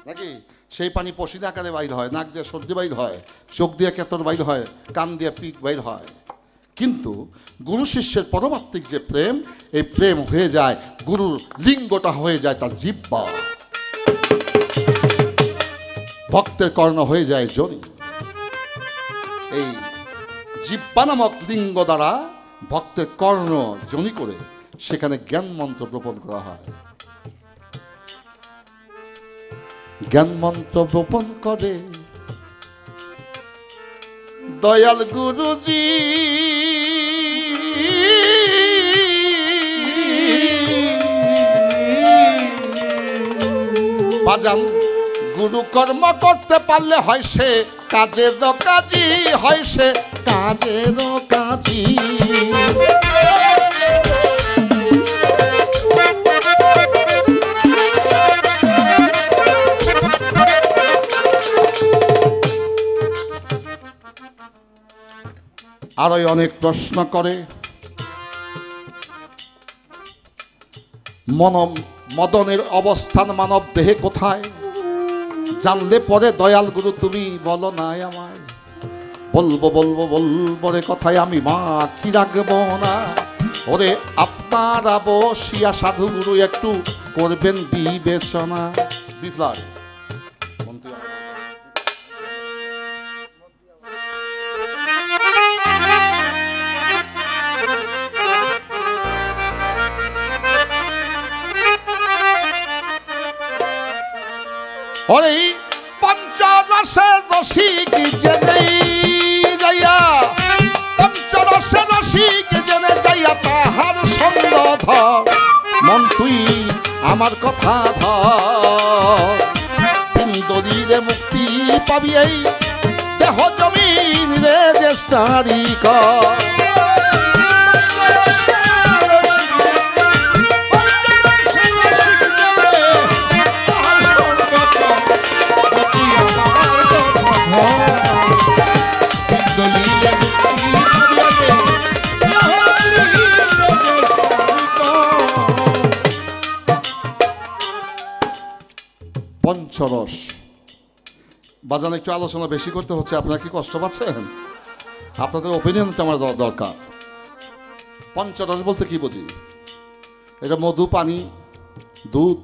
S4: নাকি? সেই পানি পশিনা আকারে বাইর হয়, নাক দিয়ে সর্দি বাইর হয়, চোখ দিয়ে কেতর বাইর হয়, কান দিয়ে পিক বাইর হয়। কিন্তু গুরু শিষ্যের পরমাত্মিক যে প্রেম, এই প্রেম হয়ে যায় গুরুর লিঙ্গটা হয়ে যায় তার জিহ্বা, ভক্তের কর্ণ হয়ে যায় জনি। এই জিহ্বা নামক লিঙ্গ দ্বারা ভক্তের কর্ণ জনি করে সেখানে জ্ঞান মন্ত্র প্রপন করা হয়। জ্ঞান মন্ত্র প্রপন করে দয়াল গুরুজি। বাজান, গুরু কর্ম করতে পারলে হয় সে কাজের কাজী, হয় সে কাজের কাজী। আরো অনেক প্রশ্ন করে, মদনের অবস্থান মানব দেহে কোথায়? জানলে পরে দয়াল গুরু তুমি বলো নাই আমায়। বলবো বলবো বলবো রে কথায় আমি মা কি রাখবো না। ওরে আপনারা বসিয়া সাধু গুরু একটু করবেন বিবেচনা। বিপ্লব ওরে পঞ্চরসের রসিক জেনে যাইয়া, পঞ্চরসের রসিক জেনে যাইয়া তাহার সঙ্গ ধর। মন তুই আমার কথা ধর, পিন্দরীরে মুক্তি পাবি এই দেহ জমিন রে দেশটারি কর। পঞ্চরস বাজান একটু আলোচনা বেশি করতে হচ্ছে, আপনারা কি কষ্ট পাচ্ছেন? আপনাদের ওপিনিয়নটা আমার দরকার। পঞ্চরস বলতে কি বুঝি? এটা মধু, পানি, দুধ,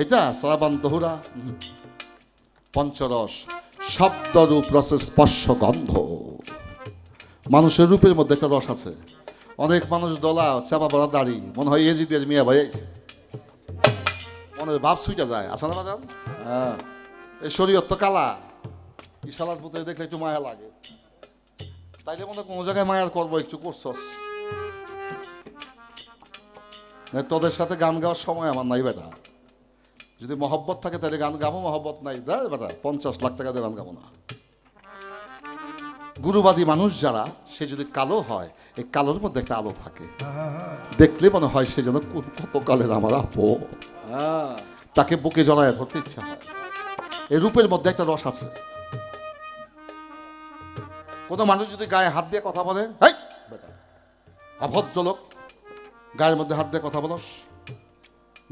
S4: এটা শ্রাবণ তহুরা। পঞ্চরস শব্দ, রূপ, রস, স্পর্শ, গন্ধ। মানুষের রূপের মধ্যে একটা রস আছে। অনেক মানুষ দলা চাপা পড়া দাড়ি, মনে হয় এজিদের মিয়া ভাই আইছে, মনে ভাব ছুইটা যায়। আছে না বাজান? এই শরীয়ত তো কালা, ইশালার পুত্রে দেখলে একটু মায়া লাগে। তাইলে মনে কোনো জায়গায় মায়ার করবো, একটু করছস। তোদের সাথে গান গাওয়ার সময় আমার নাই বেটা। যদি মহব্বত থাকে তাহলে গান গাবো, মহব্বত নাই দেয় বেটা 50 লাখ টাকা দিয়ে গান গাবো না। গুরুবাদী মানুষ যারা, সে যদি কালো হয়, এই কালোর মধ্যে একটা আলো থাকে, দেখলে মনে হয় সে যেন কত কালের আমার আপো, তাকে বুকে জড়ায় ধরতে ইচ্ছা হয়। এই রূপের মধ্যে একটা রস আছে। কোন মানুষ যদি গায়ে হাত দিয়ে কথা বলে, অভদ্র লোক, গায়ের মধ্যে হাত দিয়ে কথা বলস,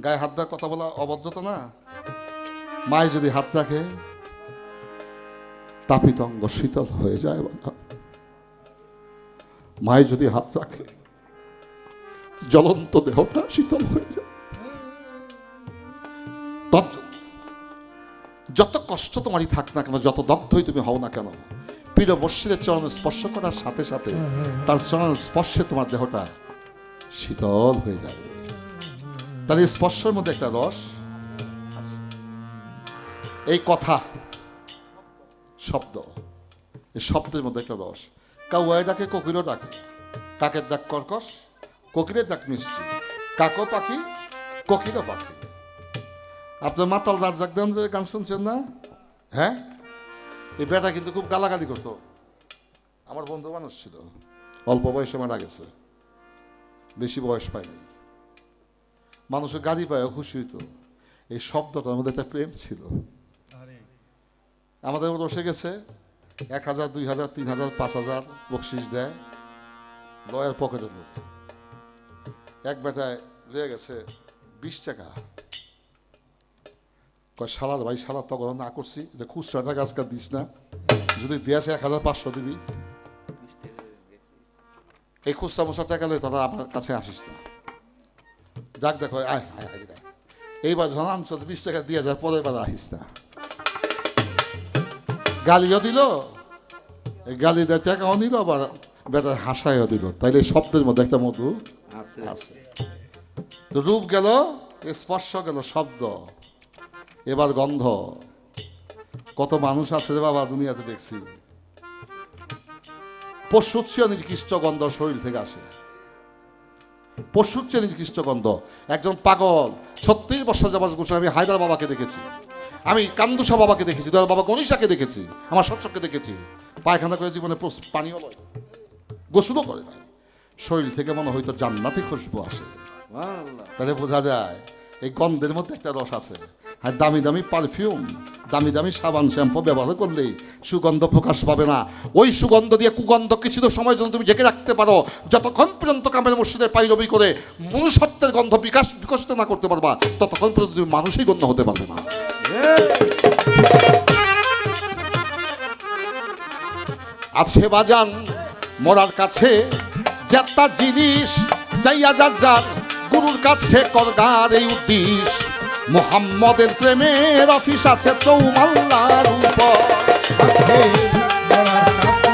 S4: গায়ে হাত দিয়ে কথা বলা অভদ্রতা না? মায়ে যদি হাত রাখে, তাপিত অঙ্গ শীতল হয়ে যায়। মায়ে যদি হাত রাখে, জ্বলন্ত দেহটা শীতল হয়ে যায়। যত কষ্ট তোমারই থাক না কেন, যত দগ্ধই তুমি হও না কেন, প্রিয় বর্ষের চরণ স্পর্শ করার সাথে সাথে তার চরণ স্পর্শে তোমার দেহটা শীতল হয়ে যাবে। তার এই স্পর্শের মধ্যে একটা রস আছে। এই কথা শব্দ, এই শব্দের মধ্যে একটা রস। কাউয়ায় ডাকে, কোকিলও ডাকে। কাকের ডাক কর্কশ, কোকিলের ডাক মিষ্টি। কাকও পাখি, কোকিলও পাখি। আপনার মাতাল রাজ্জাক দেওয়ানের গান শুনছেন না? হ্যাঁ, এই বেটা কিন্তু খুব গালাগালি করতো। আমার বন্ধু মানুষ ছিল, অল্প বয়সে মারা গেছে, বেশি বয়স পায়নি। মানুষের গাড়ি পায়ও খুশি হইতো। এই শব্দটার মধ্যে একটা প্রেম ছিল। আমাদের বসে গেছে 1000, 2000, 3000, 5000 বকশিস দেয়, লয়ের পকেটে লোক। এক বেটায় লেগে গেছে 20 টাকা। কয় শালার ভাই, শালার তখন না করছি যে খুচরা টাকা আজকাল দিস না, যদি দিয়েছে 1500 দিবি। এই খুচরা মোচা টাকা লই তোরা আমার কাছে আসিস না। ডাক দেখো, আয় আয় আয়, এইবার যখন আনছ 20 টাকা দিয়ে যায়, পরের বার আসিস না। গালিও দিল, এই গালি দেয় টাকাও নিল, আবার বেটার হাসাইও দিল। তাইলে এই শব্দের মধ্যে একটা মধু আছে। তো রূপ গেল, স্পর্শ গেল, শব্দ, এবার গন্ধ। কত মানুষ আছে রে বাবা দুনিয়াতে দেখছি, পশুর চেয়ে নিকৃষ্ট গন্ধ শরীর থেকে আসে। পশুর চেয়ে নিকৃষ্ট গন্ধ। একজন পাগল 36 বছর যাবার গোসল। আমি হায়দার বাবাকে দেখেছি, আমি কান্দুসা বাবাকে দেখেছি, দয়াল বাবা গণিসাকে দেখেছি, আমার সচ্চকে দেখেছি। পায়খানা করে জীবনে পানিও লয়, গোসলও করে না। শরীর থেকে মনে হয়তো জান্নাতি খুশবু আসে। তাহলে বোঝা যায় এই গন্ধের মধ্যে একটা রস আছে। আর দামি দামি পারফিউম, দামি দামি সাবান শ্যাম্পু ব্যবহার করলেই সুগন্ধ প্রকাশ পাবে না। ওই সুগন্ধ দিয়ে কুগন্ধ কিছু তো সময়ের জন্য তুমি ঢেকে রাখতে পারো। যতক্ষণ পর্যন্ত কামের মসজিদের পাইরবি করে মনুষ্যত্বের গন্ধ বিকশিত না করতে পারবা, ততক্ষণ পর্যন্ত তুমি মানুষই গন্ধ হতে পারবে না। আছে বাজান মরার কাছে যেটা জিনিস, চাইয়া যার যার গুরুর কাছে করগার এই উদ্দেশ। মুহাম্মদের প্রেমের অফিস আছে চৌমাল্লার উপর।
S3: আছে মরার কাছে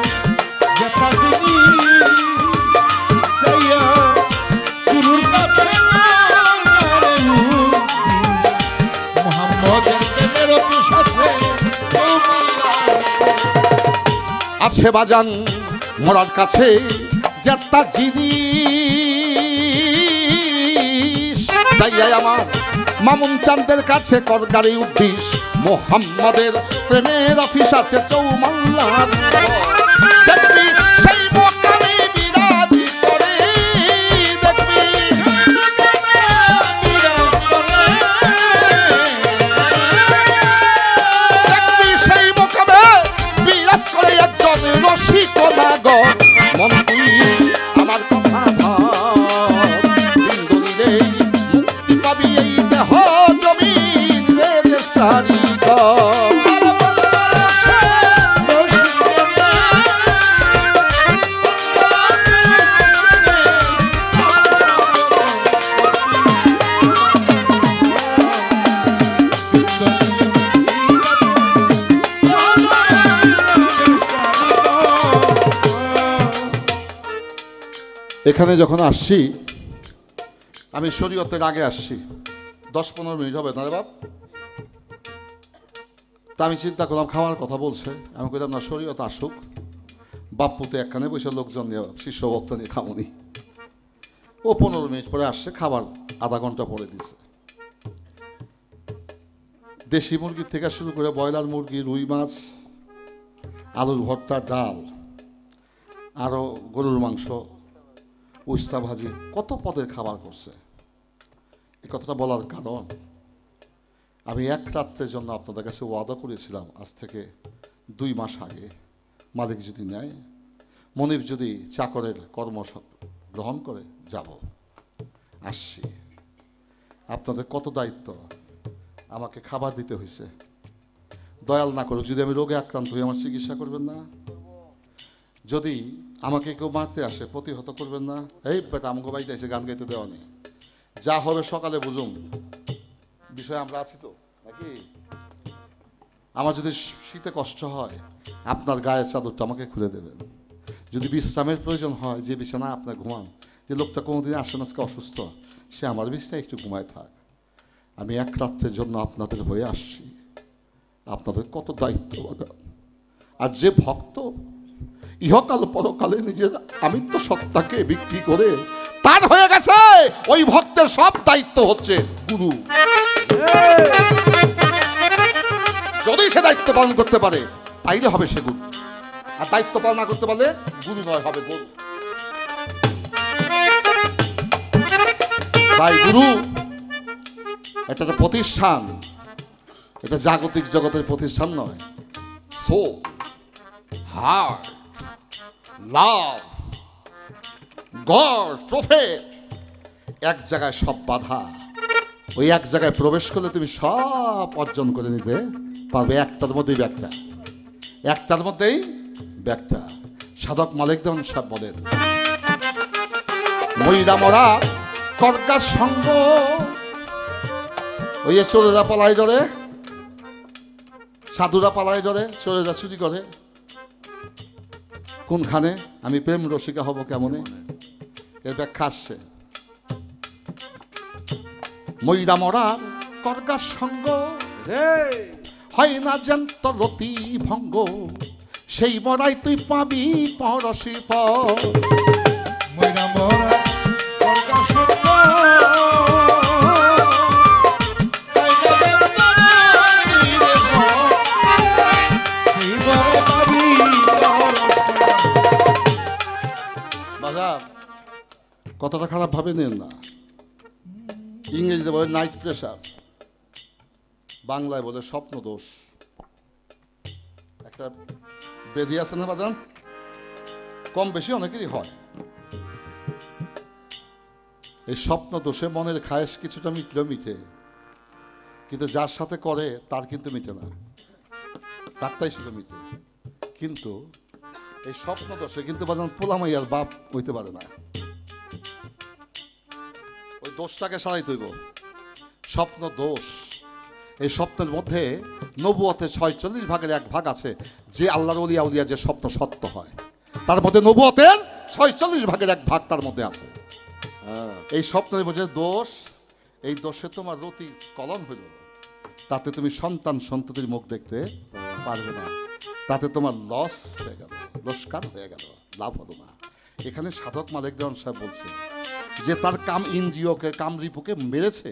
S3: যেটা জিনিস, চাইয়া গুরুর কাছে মুহাম্মদের প্রেমের অফিস আছে।
S4: আছে বাজান মরার কাছে যেটা জিনিস, চাইয়া আমার মামুন চাঁদের কাছে করগারি উদ্দেশ। মোহাম্মদের প্রেমের অফিস আছে চৌমাল্লার উপর। দেখবি সেই মোকামে বিরাজি করে, দেখবি সেই মোকামে বিরাজ করে একজন রসিক নাগর। মন তুই আমার কথা ভাব, হিন্দুলিলেই মুক্তি পাবি এই দেহ জমিন রে কারিগর। এখানে যখন আসছি, আমি শরীয়তের আগে আসছি, 10-15 মিনিট হবে না রে বাপ। তা আমি চিন্তা করলাম খাওয়ার কথা বলছে, আমি কইলাম না শরীয়ত আসুক, বাপ্পুতে একখানে বসে লোকজন নিয়ে শিষ্য ভক্ত নিয়ে খামুনি। ও 15 মিনিট পরে আসছে, খাবার আধা ঘন্টা পরে দিছে। দেশি মুরগির থেকে শুরু করে ব্রয়লার মুরগি, রুই মাছ, আলুর ভর্তা, ডাল, আরও গরুর মাংস, উস্তা ভাজি, কত পদের খাবার করছে। এই কথাটা বলার কারণ, আমি এক রাত্রের জন্য আপনাদের কাছে ওয়াদা করেছিলাম আজ থেকে 2 মাস আগে, মালিক যদি নেয়, মনিব যদি চাকরের কর্ম গ্রহণ করে, যাব। আসছি। আপনাদের কত দায়িত্ব, আমাকে খাবার দিতে হয়েছে। দয়াল না করুক, যদি আমি রোগে আক্রান্ত হই আমার চিকিৎসা করবেন না? যদি আমাকে কেউ মারতে আসে প্রতিহত করবেন না? এই বেটা আমাকে বাড়িতে এসে গান গাইতে দেওয়া নেই, যা হবে সকালে বুঝুম, বিষয়ে আমরা আছি তো নাকি? আমার যদি শীতে কষ্ট হয় আপনার গায়ের চাদরটা আমাকে খুলে দেবেন। যদি বিশ্রামের প্রয়োজন হয়, যে বিছানা আপনার ঘুমান, যে লোকটা কোনোদিন আসেন আজকে অসুস্থ, সে আমার বিছানায় একটু ঘুমায় থাক। আমি এক রাত্রের জন্য আপনাদের হয়ে আসছি। আপনাদের কত দায়িত্ব। আর যে ভক্ত ইহকাল পরকালে নিজের আমিত্ব সত্তাকে বিক্রি করে তার হয়ে গেছে, ওই ভক্তের সব দায়িত্ব হচ্ছে গুরু। যদি সে দায়িত্ব পালন করতে পারে তাইলে হবে সে গুরু, আর দায়িত্ব পালন না করতে পারলে গুরু নয়, হবে গুরু। তাই গুরু এটা একটা প্রতিষ্ঠান, এটা জাগতিক জগতের প্রতিষ্ঠান নয়। সোল, হার্ট, লাভ, গড, প্রফেট, এক জায়গায় সব বাধা। ওই এক জায়গায় প্রবেশ করলে তুমি সব অর্জন করে নিতে পারবে। একটার মধ্যেই ব্যাগটা, একটার মধ্যেই ব্যাগটা। সাধক মালিক দেওয়ান সাহেব বলেন, ময়রা মরা কর্গার সঙ্গ, ওই যে চোরেরা পালায় ধরে, সাধুরা পালায় ধরে, চোরেরা চুরি করে। কোনখানে আমি প্রেম রসিকা হব কেমনে, এর ব্যাখ্যা আসছে। ময়রা মরা কর্গার সঙ্গ, হয় না জ্যান্ত রতি ভঙ্গ, সেই মরাই তুই পাবি পরশি পর।
S3: ময়রা মরা কর্গা সঙ্গ,
S4: কথাটা খারাপ ভাবে নেন না। ইংরেজিতে বলে নাইট প্রেশার, বাংলায় বলে স্বপ্ন দোষ। একটা বেদি আছে না বাজান, কম বেশি অনেকেরই হয়। এই স্বপ্ন দোষে মনের খায়েশ কিছুটা মিটলেও মিটে, কিন্তু যার সাথে করে তার কিন্তু মিটে না, তারটাই শুধু মিটে। কিন্তু এই স্বপ্ন দোষে কিন্তু বাজান পোলামাইয়ার বাপ হইতে পারে না। ওই দোষটাকে সারাইতে হইব, স্বপ্ন দোষ। এই স্বপ্নের মধ্যে নবুয়তের 46 ভাগের 1 ভাগ আছে, যে আল্লাহর ওলিয়া উলিয়া যে স্বপ্ন সত্য হয়, তার মধ্যে নবুয়তের 46 ভাগের 1 ভাগ তার মধ্যে আছে। এই স্বপ্নের মধ্যে দোষ, এই দোষে তোমার রতি স্খলন হইল, তাতে তুমি সন্তান সন্ততির মুখ দেখতে পারবে না, তাতে তোমার লস হয়ে গেল, লোকসান হয়ে গেল, লাভ হলো না। এখানে সাধক মালিক দেওয়ান সাহেব বলছেন যে তার কাম ইন্দ্রিয়কে, কাম রিপুকে মেরেছে,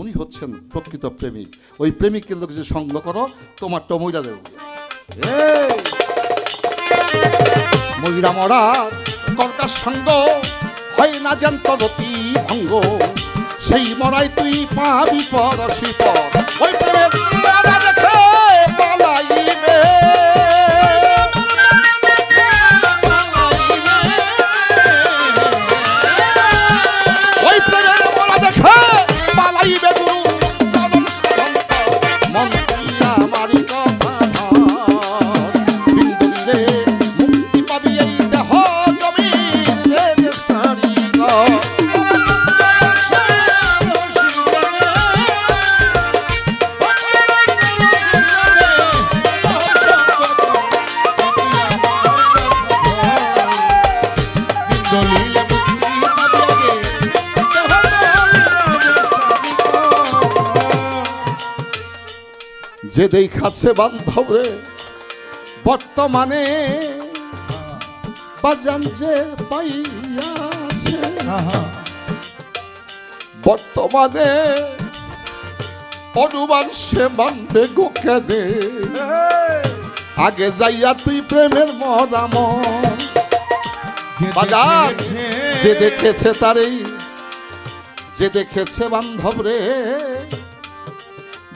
S4: উনি হচ্ছেন প্রকৃত প্রেমিক। ওই প্রেমিকের লোক যে সঙ্গ করো, তোমার তো ময়রা দেব। ময়রা মরা কর্গার সঙ্গ, হয় না জ্যান্ত রতি ভঙ্গ, সেই মরাই তুই পাবি পরশি পর। ওই প্রেমের মরা দেখে পালাইবে, ওই প্রেমের মরা দেখে পালাইবে গুরু চরণ সাধন্ত, মন দিয়া মারি কথা বিন্দুরে মুক্তি পাবি এই দেহ জমিন রে সারি গো। যে দেখাচ্ছে বান্ধব রে বর্তমানে, বাজান যে পাইয়াছে বর্তমানে, অনুমান সে মানবে গো কেনে, আগে যাইয়া তুই প্রেমের মরাম। বাজার যে দেখেছে তারেই, যে দেখেছে বান্ধব রে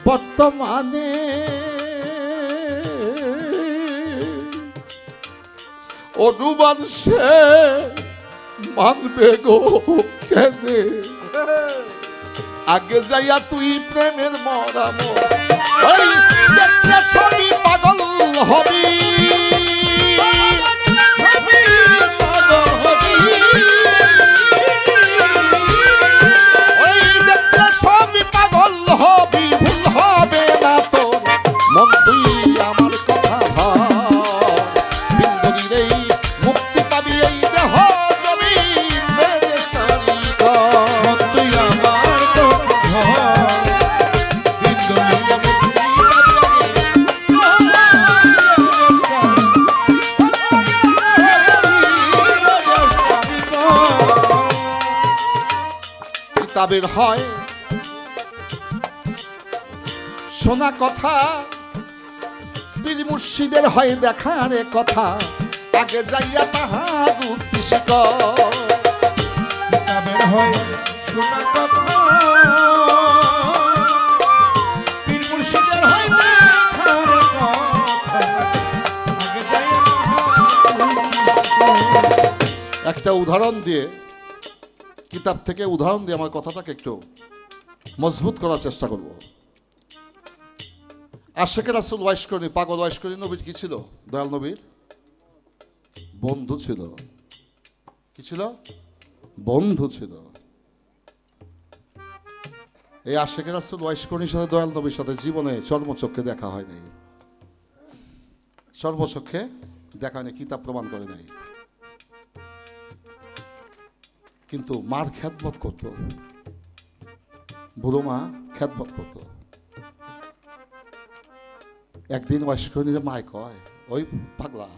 S4: বর্তমানে, অনুমান সে মানবে গো কেনে, আগে যাইয়া তুই প্রেমের মরাম। ওই দেখলে ছবি পাগল হবি, ওই দেখলে ছবি পাগল হবি, ভুল হবে না তোর মন তুই কিতাবের হয় শোনা কথা, পীর মুর্শিদের হয় দেখার কথা, আগে যাইয়া তাহার উদ্দেশ্য
S3: কিতাবের হয় শোনা কথা, পীর মুর্শিদের হয় দেখার কথা, আগে যাইয়া
S4: একটা উদাহরণ দিয়ে, কিতাব থেকে উদাহরণ দিয়ে আমার কথাটাকে একটু মজবুত করার চেষ্টা করব। আশেকের রাসূল ওয়াইস করি, পাগল ওয়াইস করি নবীর কি ছিল? দয়াল নবীর বন্ধু ছিল। কি ছিল? বন্ধু ছিল। এই আশেকের রাসূল ওয়াইস করির সাথে দয়াল নবীর সাথে জীবনে চর্মচক্ষে দেখা হয় নাই, চর্মচক্ষে দেখা হয়নি, কিতাব প্রমাণ করে নাই। কিন্তু মার খ্যাতমত করত, বুড়ো মা খ্যাতমত করত। একদিন ওয়াইশকরণীর মায় কয়, ওই পাগলা,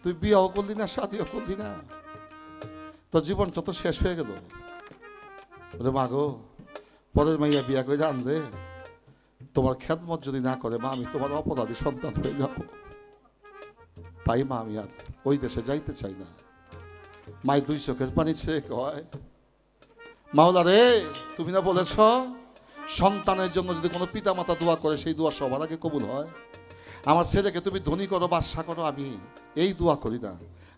S4: তুই বিয়েও করলি না, শাদিও করলি না, তোর জীবনটা তো শেষ হয়ে গেল। বলে মা গো, পরের মাইয়া বিয়া করে আনলে তোমার খ্যাতমত যদি না করে মা, আমি তোমার অপরাধী সন্তান হয়ে যাব। তাই মা আমি আর ওই দেশে যাইতে চাই না। মাই দুই চোখের পানি ছেড়ে কয়, মাওলা রে, তুমি না বলেছ সন্তানের জন্য যদি কোনো পিতা মাতা দোয়া করে সেই দোয়া সবার আগে কবুল হয়। আমার ছেলেকে তুমি ধনী করো, বাদশা করো, আমি এই দোয়া করি না,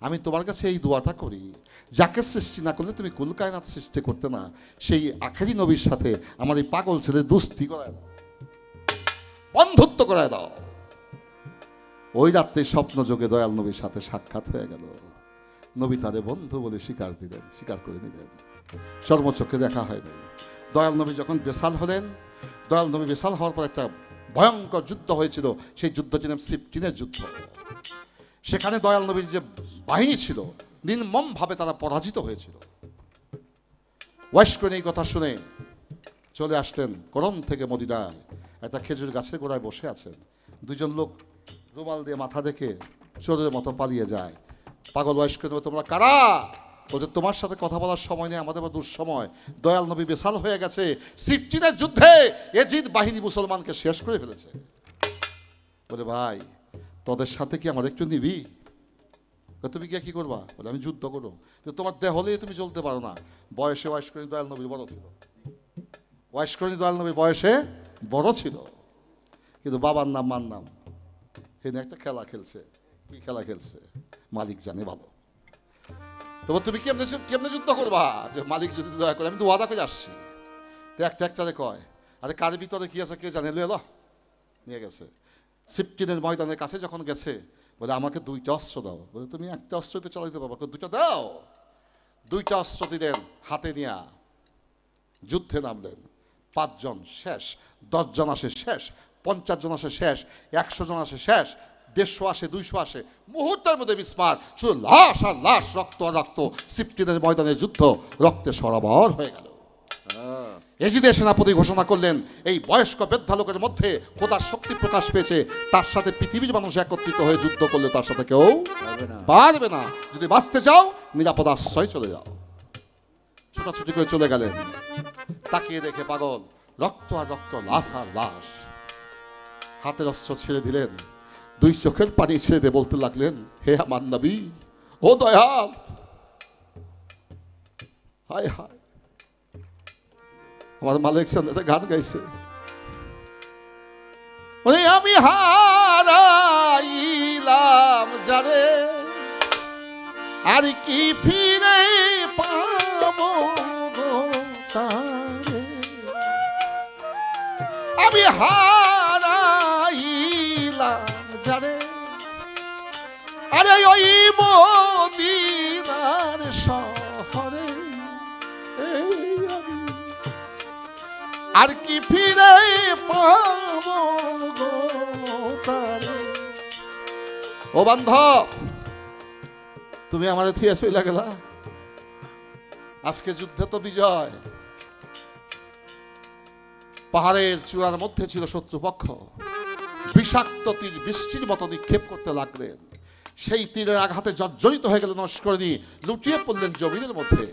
S4: আমি তোমার কাছে এই দোয়াটা করি, যাকে সৃষ্টি না করলে তুমি কুল কায়নাত সৃষ্টি করতে না, সেই আখেরি নবীর সাথে আমার এই পাগল ছেলে দোস্তি করায় দাও, বন্ধুত্ব করায় দাও। ওই রাত্রে স্বপ্ন যোগে দয়াল নবীর সাথে সাক্ষাৎ হয়ে গেল। নবী তারে বন্ধু বলে স্বীকার দিলেন, স্বীকার করে নিলেন, চর্মচক্ষে দেখা হয় নাই। দয়াল নবী যখন বেসাল হলেন, দয়াল নবী বেসাল হওয়ার পর একটা ভয়ঙ্কর যুদ্ধ হয়েছিল, সেই যুদ্ধ ছিল সিফটিনের যুদ্ধ। সেখানে দয়াল নবীর যে বাহিনী ছিল নির্মমভাবে তারা পরাজিত হয়েছিল। ওয়াইশকরণী এই কথা শুনে চলে আসলেন করম থেকে মদিনায়, একটা খেজুর গাছের গোড়ায় বসে আছেন। দুইজন লোক রুমাল দিয়ে মাথা দেখে চোরের মতো পালিয়ে যায়। পাগল ওয়াইশকরণী, তোমরা কারা? বলছে তোমার সাথে কথা বলার সময় নেই, আমাদের দুঃসময়, দয়াল নবী বেসাল হয়ে গেছে, সিফটিনের যুদ্ধে এজিদ বাহিনী মুসলমানকে শেষ করে ফেলেছে। বলে ভাই, তোদের সাথে কি আমার একটু নিবি? তুমি গিয়ে কি করবা? বলে আমি যুদ্ধ করবো। তোমার দেহ হলেই তুমি চলতে পারো না। বয়সে ওয়াইশকরণী দয়াল নবী বড় ছিল, ওয়াইশকরণী দয়াল নবী বয়সে বড় ছিল, কিন্তু বাবার নাম মার নাম, এনে একটা খেলা খেলছে। কি খেলা খেলছে মালিক জানে ভালো। তবে তুমি কেমনে যুদ্ধ করবা? যে মালিক যদি দয়া করে, আমি তো ওয়াদা করে আসছি। তো একটা একটারে কয়, আরে কার ভিতরে কি আছে কে জানে, এলো নিয়ে গেছে। সিফটিনের ময়দানের কাছে যখন গেছে, বলে আমাকে দুইটা অস্ত্র দাও। বলে তুমি একটা অস্ত্রতে চালাইতে পারবো, দুইটা দাও। দুইটা অস্ত্র দিলেন হাতে নিয়ে, যুদ্ধে নামলেন। 5 জন শেষ, 10 জন আসে শেষ, 50 জন আসে শেষ, 100 জন আসে শেষ, 150 আসে, 200 আসে, মুহূর্তের মধ্যে বিস্মার, শুধু লাশ আর লাশ, রক্ত আর রক্ত। সিফটিনের ময়দানের যুদ্ধ রক্তে সরবর হয়ে গেল। এজিদের সেনাপতি ঘোষণা করলেন, এই বয়স্ক বৃদ্ধা লোকের মধ্যে খোদার শক্তি প্রকাশ পেয়েছে, তার সাথে পৃথিবীর মানুষ একত্রিত হয়ে যুদ্ধ করলে তার সাথে কেউ পারবে না। যদি বাঁচতে চাও নিরাপদ আশ্রয় চলে যাও। ছোটাছুটি করে চলে গেলেন। তাকিয়ে দেখে পাগল, রক্ত আর রক্ত, লাশ আর লাশ। হাতের অস্ত্র ছেড়ে দিলেন, 2 চোখের পানি ছেড়ে দিয়ে বলতে লাগলেন, হে আমার নবী, ও দয়াল, হায় হায়, আমার মালিক সামনে গান গাইছে, আমি হারাইলাম যারে, আর কি ফিরে পাবো তারে, আমি হারাইলাম যারে, আরে ওই মদিনার শহরে, আর কি ফিরে পাবো তারে। ও বান্ধব, তুমি আমাদের থিয়া চইলা গেলা, আজকে যুদ্ধে তো বিজয়। পাহাড়ের চূড়ার মধ্যে ছিল শত্রুপক্ষ, বিষাক্ত তীর বৃষ্টির মতো নিক্ষেপ করতে লাগলেন। সেই তীরের আঘাতে জর্জরিত হয়ে গেল নস্করণী, লুটিয়ে পড়লেন জমিনের মধ্যে।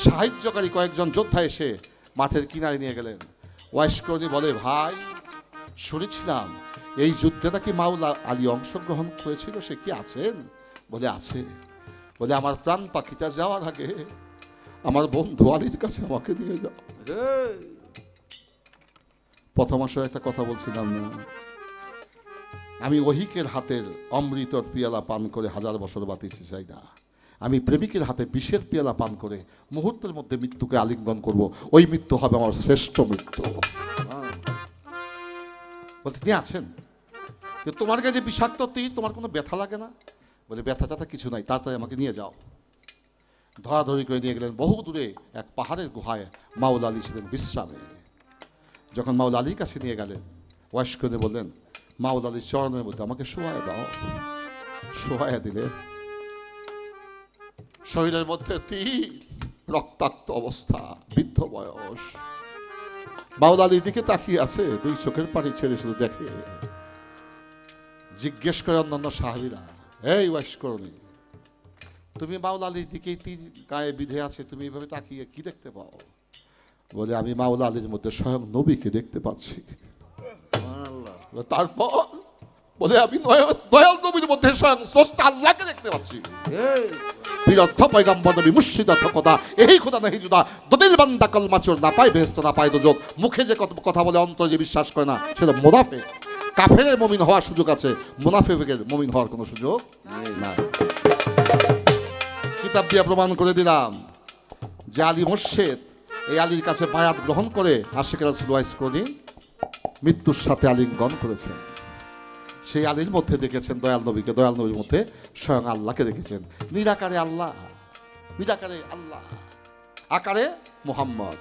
S4: সাহায্যকারী কয়েকজন যোদ্ধা এসে মাঠের কিনারে নিয়ে গেলেন। ওয়াইসকরণী বলে, ভাই শুনেছিলাম এই যুদ্ধে নাকি মাওলা আলী অংশগ্রহণ করেছিল, সে কি আছেন? বলে আছে। বলে আমার প্রাণ পাখিটা যাওয়ার আগে আমার বন্ধু আলীর কাছে আমাকে নিয়ে যাও। প্রথম আসলে একটা কথা বলছিলাম না, আমি ওহিকের হাতের অমৃতর পিয়ালা পান করে 1000 বছর বাঁচিতে চাই না, আমি প্রেমিকের হাতে বিষের পিয়ালা পান করে মুহূর্তের মধ্যে মৃত্যুকে আলিঙ্গন করব, ওই মৃত্যু হবে আমার শ্রেষ্ঠ মৃত্যু। বলতে তিনি আছেন, তোমার কাছে বিষাক্ত তীর, তোমার কোনো ব্যথা লাগে না? বলে ব্যথা টাথা কিছু নাই, তাড়াতাড়ি আমাকে নিয়ে যাও। ধরাধরি করে নিয়ে গেলেন বহু দূরে এক পাহাড়ের গুহায়। মাওলা আলী ছিলেন বিশ্রামে। যখন মাওলা আলীর কাছে নিয়ে গেলেন, ওয়াইসকরণী বললেন, মাওলা আলীর চরণের মধ্যে আমাকে শোয়ায় দাও। শোয়ায় দিলে শরীরের মধ্যে তীর, রক্তাক্ত অবস্থা, বৃদ্ধ বয়স। মাওলা আলীর দিকে তাকিয়ে আছে, 2 চোখের পানি ছেড়ে শুধু দেখে। জিজ্ঞেস করে অন্যান্য সাহাবীরা, এই ওয়াইসকরণী, তুমি মাওলা আলীর দিকেই তীর গায়ে বিধে আছে, তুমি এইভাবে তাকিয়ে কি দেখতে পাও? বলে আমি মাওলা আলীর মধ্যে স্বয়ং নবীকে দেখতে পাচ্ছি। তারপর বলে আমি দয়াল নবীর মধ্যে স্বয়ং স্রষ্টা আল্লাহকে দেখতে পাচ্ছি। বীরত্ব পয়গম্বর নবী মুর্শিদ খোদা, এই খোদা নাহি জুদা, দদিল বান্দা কলমা চোর, না পায় বেহেশত না পায় দোজখ। মুখে যে কথা বলে অন্তরে যে বিশ্বাস করে না সেটা মুনাফিক। কাফেরের মুমিন হওয়ার সুযোগ আছে, মুনাফিকের মুমিন হওয়ার কোনো সুযোগ নাই। কিতাব দিয়ে প্রমাণ করে দিলাম যে আলী মুর্শিদ, এই আলীর কাছে বায়াত গ্রহণ করে আশিক রাসূল ওয়াইসকরণী মৃত্যুর সাথে আলিঙ্গন করেছেন। সেই আলীর মধ্যে দেখেছেন দয়াল নবীকে, দয়াল নবীর মধ্যে স্বয়ং আল্লাহকে দেখেছেন। নিরাকারে আল্লাহ, নিরাকারে আল্লাহ, আকারে মুহাম্মদ।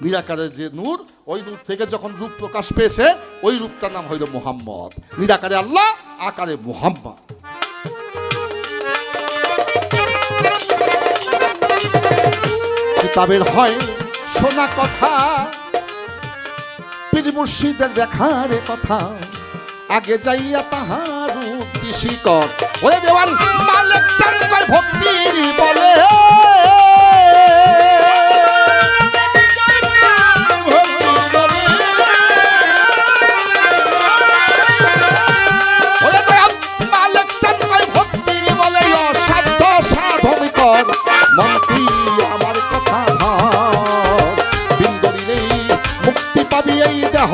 S4: নিরাকারে যে নূর, ওই নূর থেকে যখন রূপ প্রকাশ পেয়েছে, ওই রূপটার নাম হইল মুহাম্মদ। নিরাকারে আল্লাহ, আকারে মুহাম্মদ। কিতাবের হয় শোনা কথা, পীর মুর্শিদের দেখার কথা, আগে যাইয়া তাহার উদ্দেশ্যি কর। ওরে দেওয়ান মালিক চান কয় ভক্তির বলে, ওরে দেওয়ান মালিক চান কয় ভক্তির বলে, অসাধ্য সাধন কর মন্ত্রী আমার কথা ধর। বিন্দুরি মুক্তি পাবি এই দেহ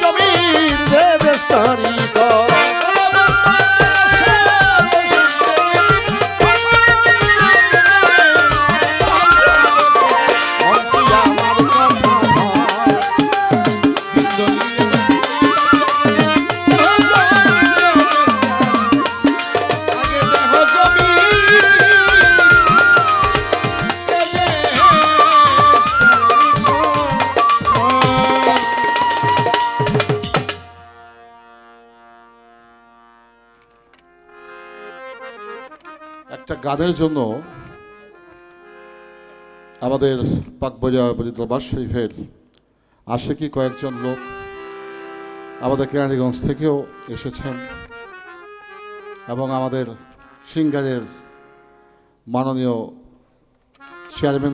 S4: জমির দেশারি কর। একটা গানের জন্য আমাদের পাকবাজার দরবার শরীফের আশিকি কয়েকজন লোক আমাদের কেরানীগঞ্জ থেকেও এসেছেন এবং আমাদের সিঙ্গারের মাননীয় চেয়ারম্যান